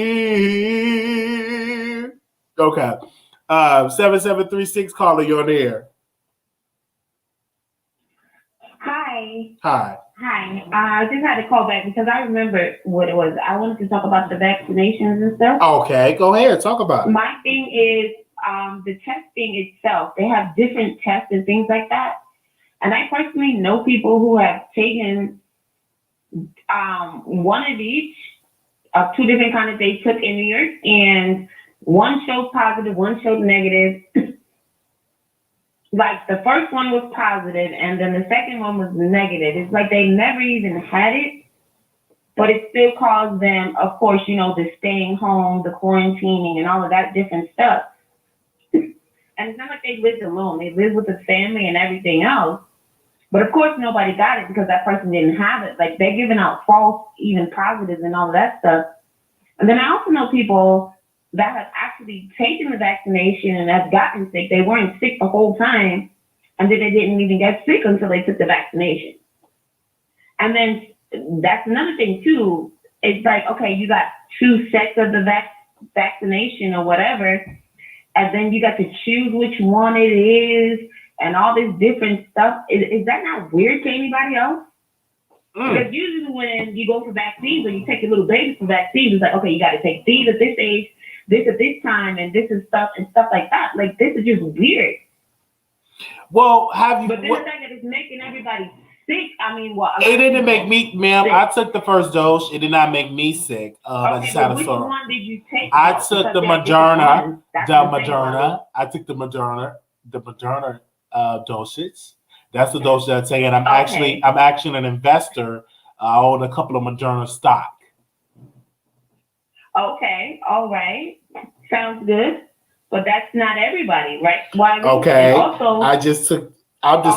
Okay. 7736 caller, you're on the air. Hi. Hi. I just had to call back because I remember what it was. I wanted to talk about the vaccinations and stuff. Okay, go ahead. Talk about it. My thing is the testing itself. They have different tests and things like that. And I personally know people who have taken one of each of two different kinds that they took in New York, and one showed positive, one showed negative. Like the first one was positive, and then the second one was negative. It's like they never even had it, but it still caused them, of course, the staying home, the quarantining, and all of that different stuff. And it's not like they lived alone. They lived with a family and everything else. But of course, nobody got it because that person didn't have it. Like they're giving out false, even positives and all of that stuff. And then I also know people that have actually taken the vaccination and have gotten sick. They weren't sick the whole time, and then they didn't even get sick until they took the vaccination. And then that's another thing too. It's like, okay, you got 2 sets of the vaccination or whatever, and then you got to choose which one it is and all this different stuff. Is that not weird to anybody else? Because usually when you go for vaccines or you take your little babies for vaccines, it's like, okay, you got to take these at this age, this at this time, and this is stuff and stuff like that. Like, this is just weird. Well, have you? But then the fact that it's making everybody sick, I mean, well, it didn't make me, ma'am. Sick. I took the first dose. It did not make me sick. I just had which one did you take? I took the Moderna. I took the Moderna dosage. That's the dose that I'm taking. I'm actually an investor. I own a couple of Moderna stock. Okay, all right, sounds good. But that's not everybody, right? Why? Okay. Also, I'm just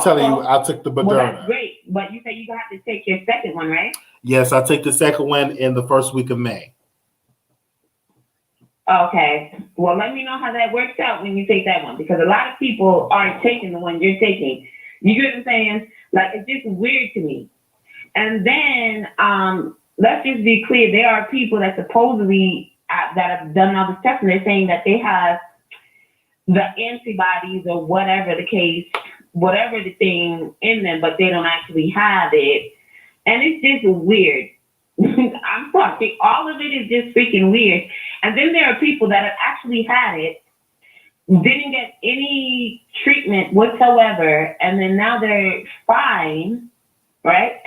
telling you, I took the Moderna. Well, that's great. But you say you have to take your second one, right? Yes, I take the second one in the first week of May. Okay. Well, let me know how that works out when you take that one, because a lot of people aren't taking the one you're taking. You get what I'm saying? Like, it's just weird to me. And then, let's just be clear. There are people that supposedly that have done all this testing. They're saying that they have the antibodies or whatever the case, whatever the thing in them, but they don't actually have it. And it's just weird. I'm sorry. All of it is just freaking weird. And then there are people that have actually had it, didn't get any treatment whatsoever, and then now they're fine, right?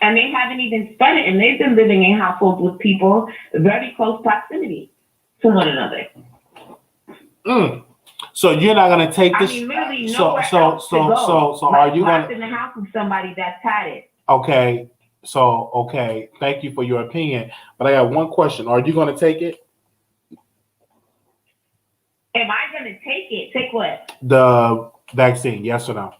And they haven't even spread it, and they've been living in households with people very close proximity to one another. So you're not gonna take this. I mean, literally so are you gonna in the house with somebody that's had it? Okay. So thank you for your opinion, but I got one question. Are you gonna take it? Am I gonna take it? Take what? The vaccine? Yes or no?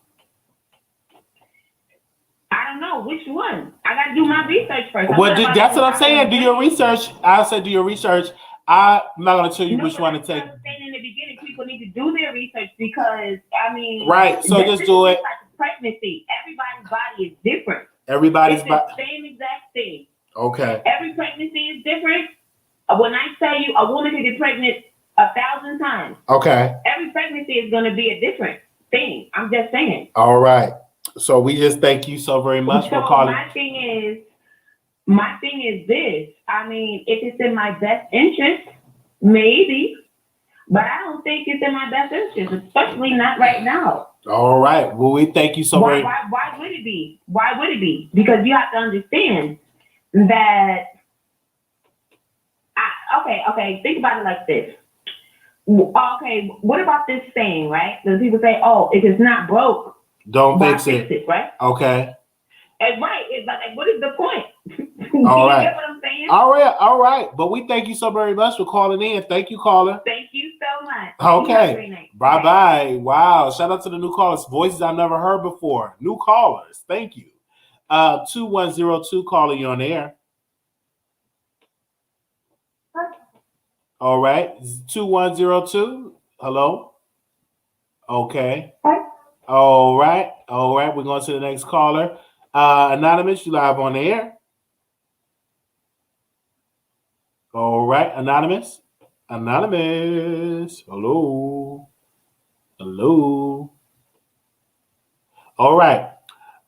I don't know which one. I gotta do my research first. Well, that's what I'm saying. Do your research. I said do your research. I'm not gonna tell you which one to take. I was saying in the beginning, people need to do their research because I mean, right. So just do it. Like pregnancy. Everybody's body is different. Everybody's body. Same exact thing. Okay. Every pregnancy is different. When I tell you, a woman can get pregnant 1,000 times. Okay. Every pregnancy is going to be a different thing. I'm just saying. All right. So we just thank you so very much for calling. My thing is this. I mean, if it's in my best interest, maybe, but I don't think it's in my best interest, especially not right now. All right. Well, we thank you so very much. Why would it be? Why would it be? Because you have to understand that. Okay. Think about it like this. Okay, what about this saying, right? Because people say, "Oh, if it's not broke, don't fix it." Right? Okay. And right, it's like, what is the point? All right. You get what I'm saying? All right. But we thank you so very much for calling in. Thank you, caller. Thank you so much. Okay. Bye. Wow. Shout out to the new callers. Voices I've never heard before. New callers. Thank you. 2102 caller, you on the air. All right. 2102. Hello. Okay. Hi. All right. We're going to the next caller. Anonymous, you live on the air. All right. Anonymous. Hello. All right.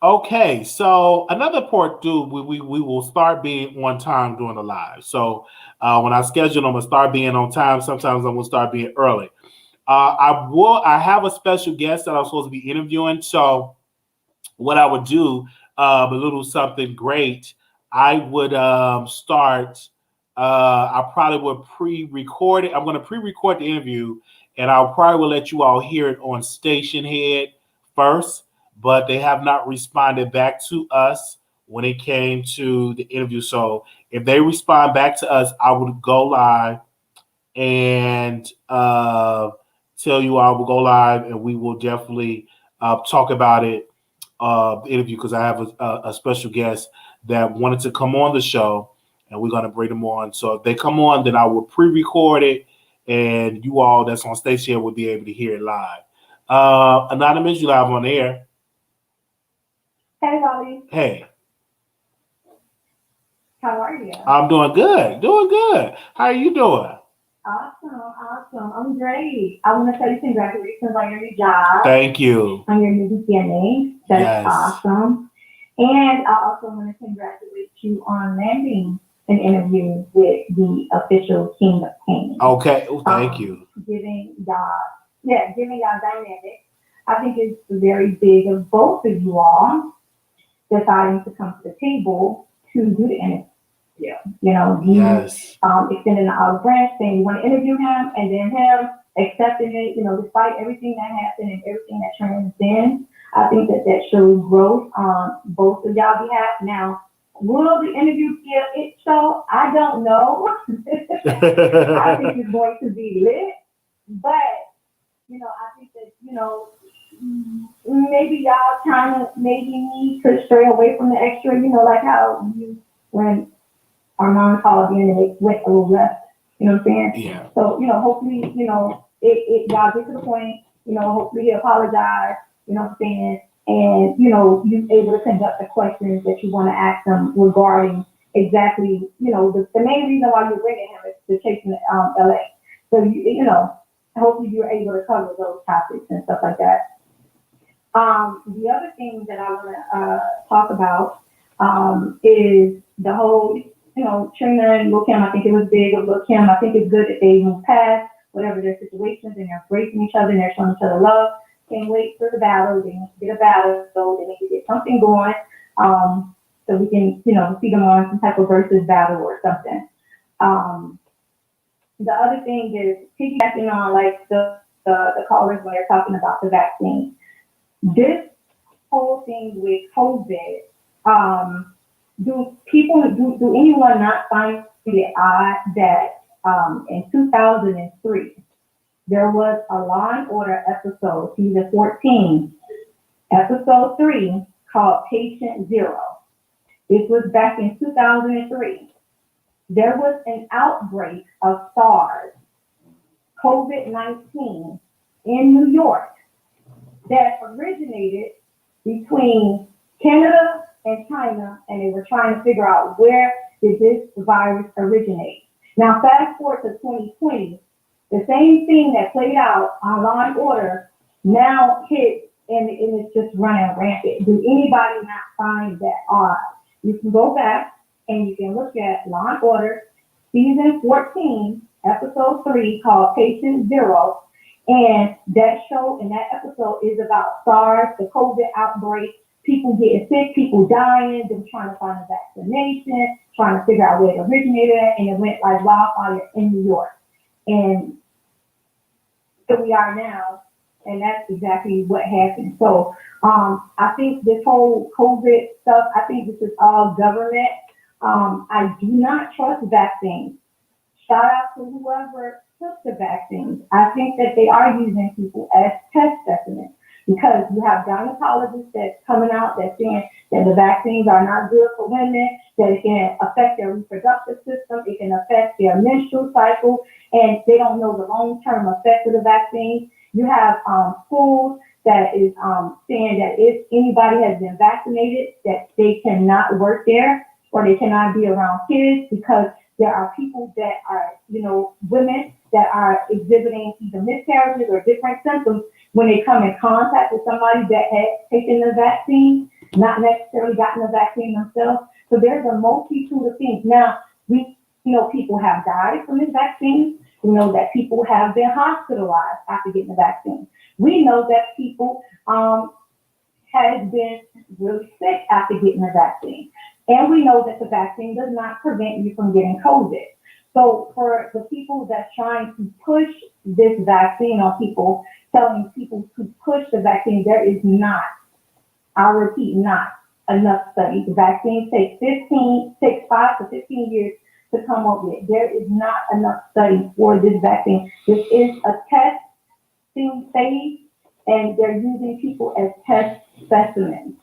Okay. So another part, dude, we will start being on time during the live. So when I schedule, I'm gonna start being on time. Sometimes I'm gonna start being early. I have a special guest that I'm supposed to be interviewing. So what I would do, a little something great, I would start. I probably would pre-record it. I'm going to pre-record the interview, and I'll probably will let you all hear it on Station Head first. But they have not responded back to us when it came to the interview. So if they respond back to us, I would go live and tell you I will go live, and we will definitely talk about it, the interview, because I have a special guest that wanted to come on the show, and we're going to bring them on. So if they come on, then I will pre-record it, and you all that's on Station will be able to hear it live. Anonymous, you live on the air. Hey, Wiley. Hey, How are you? I'm doing good. Doing good. How are you doing? Awesome. I'm great. I want to tell you congratulations on your new job, Thank you. on your new beginning. That's Yes. awesome. And I also want to congratulate you on landing an interview with the official King of Pain. Okay. Oh, thank you. Giving y'all dynamic. I think it's very big of both of you all deciding to come to the table to do the interview. You know, you Yes. extending the olive branch, saying you want to interview him, and then him accepting it, you know, despite everything that happened and everything that transcends. I think that shows growth on both of y'all behalf. Now, will the interview kill it show? I don't know. I think it's going to be lit, but, you know, I think that, you know, maybe y'all kind of maybe need to stray away from the extra, you know, like how you, when Armand called in and it went a little left, you know what I'm saying? Yeah. So, you know, hopefully, you know, y'all get to the point, you know, hopefully he apologize, you know what I'm saying? And, you know, you're able to conduct the questions that you want to ask them regarding exactly, you know, the main reason why you're bringing him is to chase him to LA. So, you know, hopefully you're able to cover those topics and stuff like that. The other thing that I want to talk about is the whole, you know, Trina and Lil Kim. I think it was big of Lil Kim. I think it's good that they move past whatever their situations and they're embracing each other and they're showing each other love. Can't wait for the battle. They need to get a battle. So they need to get something going so we can, you know, see them on some type of versus battle or something. The other thing is piggybacking on like the callers when they're talking about the vaccine. This whole thing with COVID, do anyone not find it odd that in 2003 there was a Law and Order episode, season 14, episode 3, called Patient Zero. This was back in 2003. There was an outbreak of SARS, COVID-19, in New York that originated between Canada and China, and they were trying to figure out where did this virus originate. Now, fast forward to 2020, the same thing that played out on Law and Order now hit, and it's just running rampant. Do anybody not find that odd? You can go back and you can look at Law and Order, season 14, episode 3, called Patient Zero, and that show and that episode is about SARS, the COVID outbreak, people getting sick, people dying, them trying to find a vaccination, trying to figure out where it originated at, and it went like wildfire in New York. And so we are now, and that's exactly what happened. So I think this whole COVID stuff, I think this is all government. I do not trust vaccines. Shout out to whoever took the vaccines. I think that they are using people as test specimens, because you have gynecologists that's coming out that's saying that the vaccines are not good for women, that it can affect their reproductive system, it can affect their menstrual cycle, and they don't know the long-term effect of the vaccine. You have schools that is saying that if anybody has been vaccinated, that they cannot work there or they cannot be around kids, because there are people that are, you know, women that are exhibiting either miscarriages or different symptoms when they come in contact with somebody that has taken the vaccine, not necessarily gotten the vaccine themselves. So there's a multitude of things. Now, we know people have died from this vaccine. We know that people have been hospitalized after getting the vaccine. We know that people have been really sick after getting the vaccine. And we know that the vaccine does not prevent you from getting COVID. So for the people that's trying to push this vaccine on people, telling people to push the vaccine, there is not, I repeat, not enough studies. The vaccine takes 5 to 15 years to come up with. There is not enough studies for this vaccine. This is a testing phase, and they're using people as test specimens,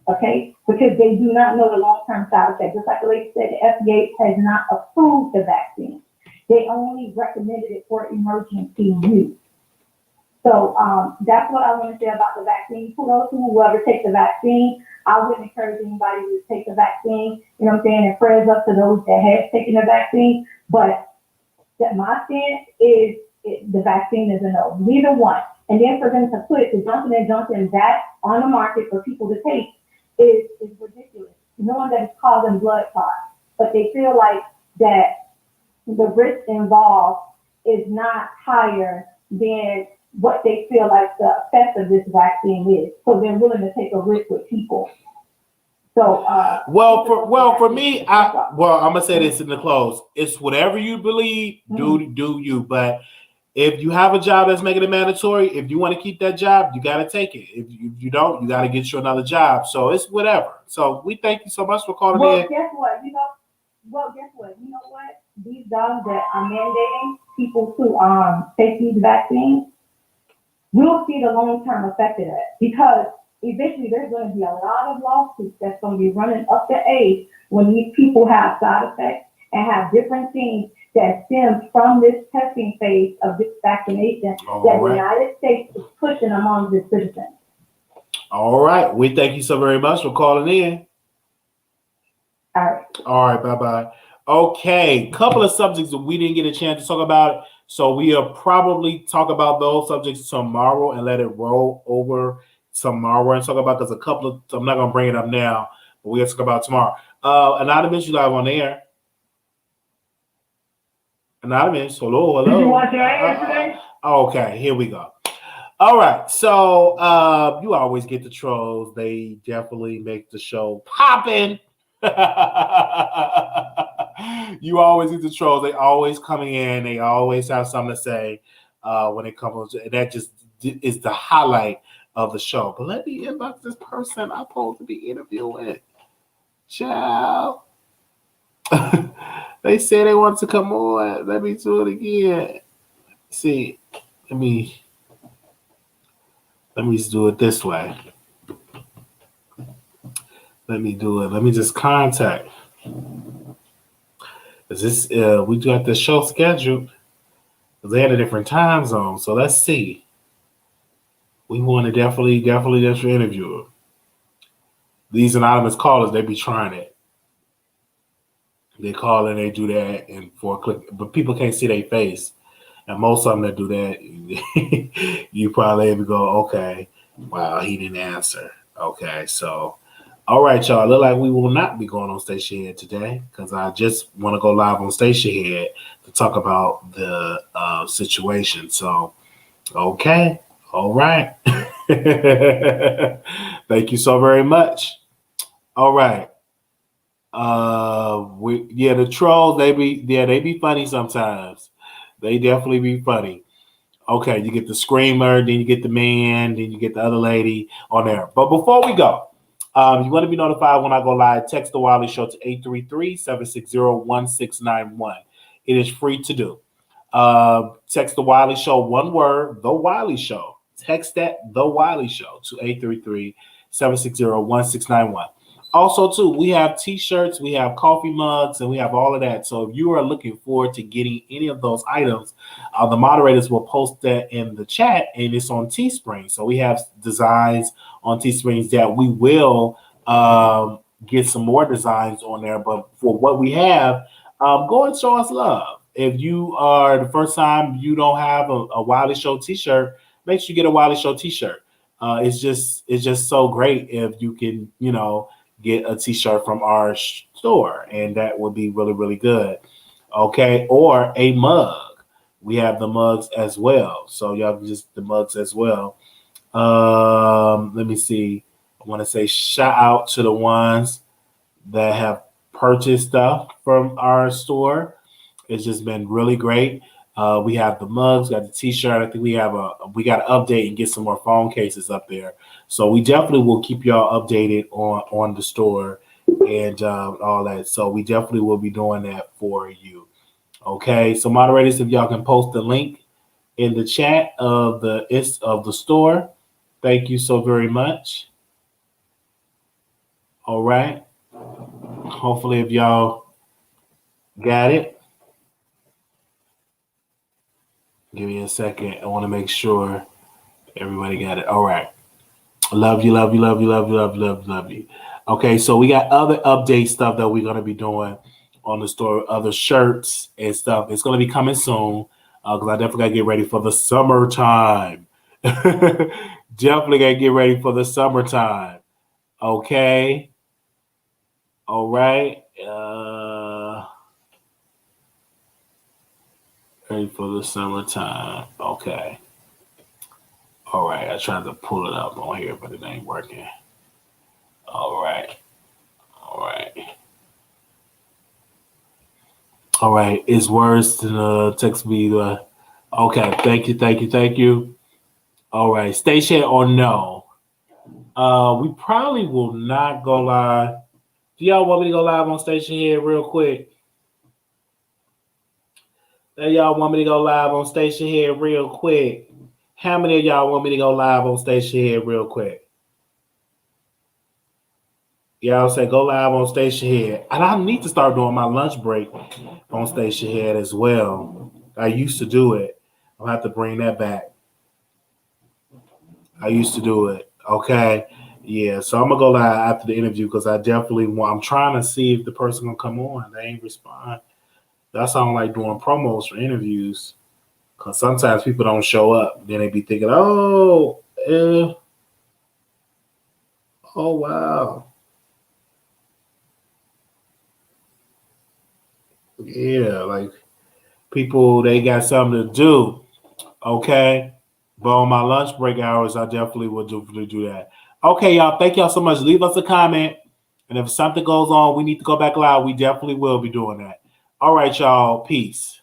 okay? Because they do not know the long-term side effects. Just like the lady said, the FDA has not approved the vaccine. They only recommended it for emergency use. So that's what I want to say about the vaccine. Kudos to whoever takes the vaccine. I wouldn't encourage anybody to take the vaccine. You know what I'm saying? And prayers up to those that have taken the vaccine. But that my stance is the vaccine is a no. Neither one. And then for them to put the Johnson & Johnson back on the market for people to take is ridiculous. Knowing that it's causing blood clots. But they feel like that the risk involved is not higher than what they feel like the effect of this vaccine is. So they're willing to take a risk with people. So for me, I'm gonna say this in the close. It's whatever you believe, do you. But if you have a job that's making it mandatory, if you want to keep that job, you gotta take it. If you don't, you gotta get you another job. So it's whatever. So we thank you so much for calling in. Guess what? You know what? These jobs that are mandating people to take these vaccines, we'll see the long-term effect of that, because eventually there's going to be a lot of lawsuits that's going to be running up the age when these people have side effects and have different things that stem from this testing phase of this vaccination the United States is pushing among the citizens. All right. We thank you so very much for calling in. All right. Bye-bye. Okay. Couple of subjects that we didn't get a chance to talk about. So we'll probably talk about those subjects tomorrow and let it roll over tomorrow and talk about, because I'm not going to bring it up now, but we'll talk about tomorrow. Anonymous, you live on the air. Anonymous, hello. Did you watch your air today? Okay, here we go. All right, so you always get the trolls. They definitely make the show popping. You always get the trolls. They always coming in. They always have something to say when it comes to, and that just is the highlight of the show. But let me inbox this person I'm supposed to be interviewing. Ciao. They say they want to come on. Let me do it again. See, let me do it this way. Let me do it. Let me just contact. Is this we got the show scheduled? They had a different time zone, so let's see. We want to definitely interview them. These anonymous callers, they be trying it. They call and they do that, and for a click, but people can't see their face. And most of them that do that, you probably able to go, okay, wow, he didn't answer. Okay, so, all right, y'all. Look like we will not be going on Station Head today, because I just want to go live on Station Head to talk about the situation. So, okay, all right. Thank you so very much. All right. The trolls, they be funny sometimes. They definitely be funny. Okay, you get the screamer, then you get the man, then you get the other lady on there. But before we go, you want to be notified when I go live, text the Wiley Show to 833-760-1691. It is free to do. Text the Wiley Show, one word, the Wiley Show. Text that, the Wiley Show, to 833-760-1691. Also, too, we have T-shirts, we have coffee mugs, and we have all of that. So if you are looking forward to getting any of those items, the moderators will post that in the chat, and it's on Teespring. So we have designs on Teespring that we will get some more designs on there. But for what we have, go and show us love. If you are the first time you don't have a Wiley Show T-shirt, make sure you get a Wiley Show T-shirt. It's just so great if you can, get a T-shirt from our store, and that would be really, really good. Okay, or a mug. We have the mugs as well. So you have just the mugs as well. Let me see. I want to say shout out to the ones that have purchased stuff from our store. It's just been really great. We have the mugs, got the T-shirt. I think we got to update and get some more phone cases up there. So we definitely will keep y'all updated on the store and all that. So we definitely will be doing that for you. Okay. So moderators, if y'all can post the link in the chat of the store, thank you so very much. All right. Hopefully, if y'all got it. Give me a second. I want to make sure Everybody got it. All right. Love you, love you, love you, love you, love you, love you, love you. Okay, so we got other update stuff that we're gonna be doing on the store, other shirts and stuff. It's gonna be coming soon because I definitely gotta get ready for the summertime. Definitely gotta get ready for the summertime. Okay. All right. Ready for the summertime. Okay. All right. I tried to pull it up on here, but it ain't working. All right. All right. All right. It's worse than text me. Okay. Thank you. Thank you. Thank you. All right. Station or no? We probably will not go live. Do y'all want me to go live on Station here real quick? Do y'all want me to go live on Station here real quick? How many of y'all want me to go live on Station here real quick? Y'all say go live on Station here. And I need to start doing my lunch break on Station here as well. I used to do it. I'll have to bring that back. I used to do it. Okay. Yeah. So I'm gonna go live after the interview because I definitely want. I'm trying to see if the person gonna come on. They ain't respond. That's why I don't like doing promos for interviews. Because sometimes people don't show up. Then they be thinking, oh wow. Yeah, like people, they got something to do. Okay. But on my lunch break hours, I definitely will do that. Okay, y'all. Thank y'all so much. Leave us a comment. And if something goes on, we need to go back live. We definitely will be doing that. All right, y'all. Peace.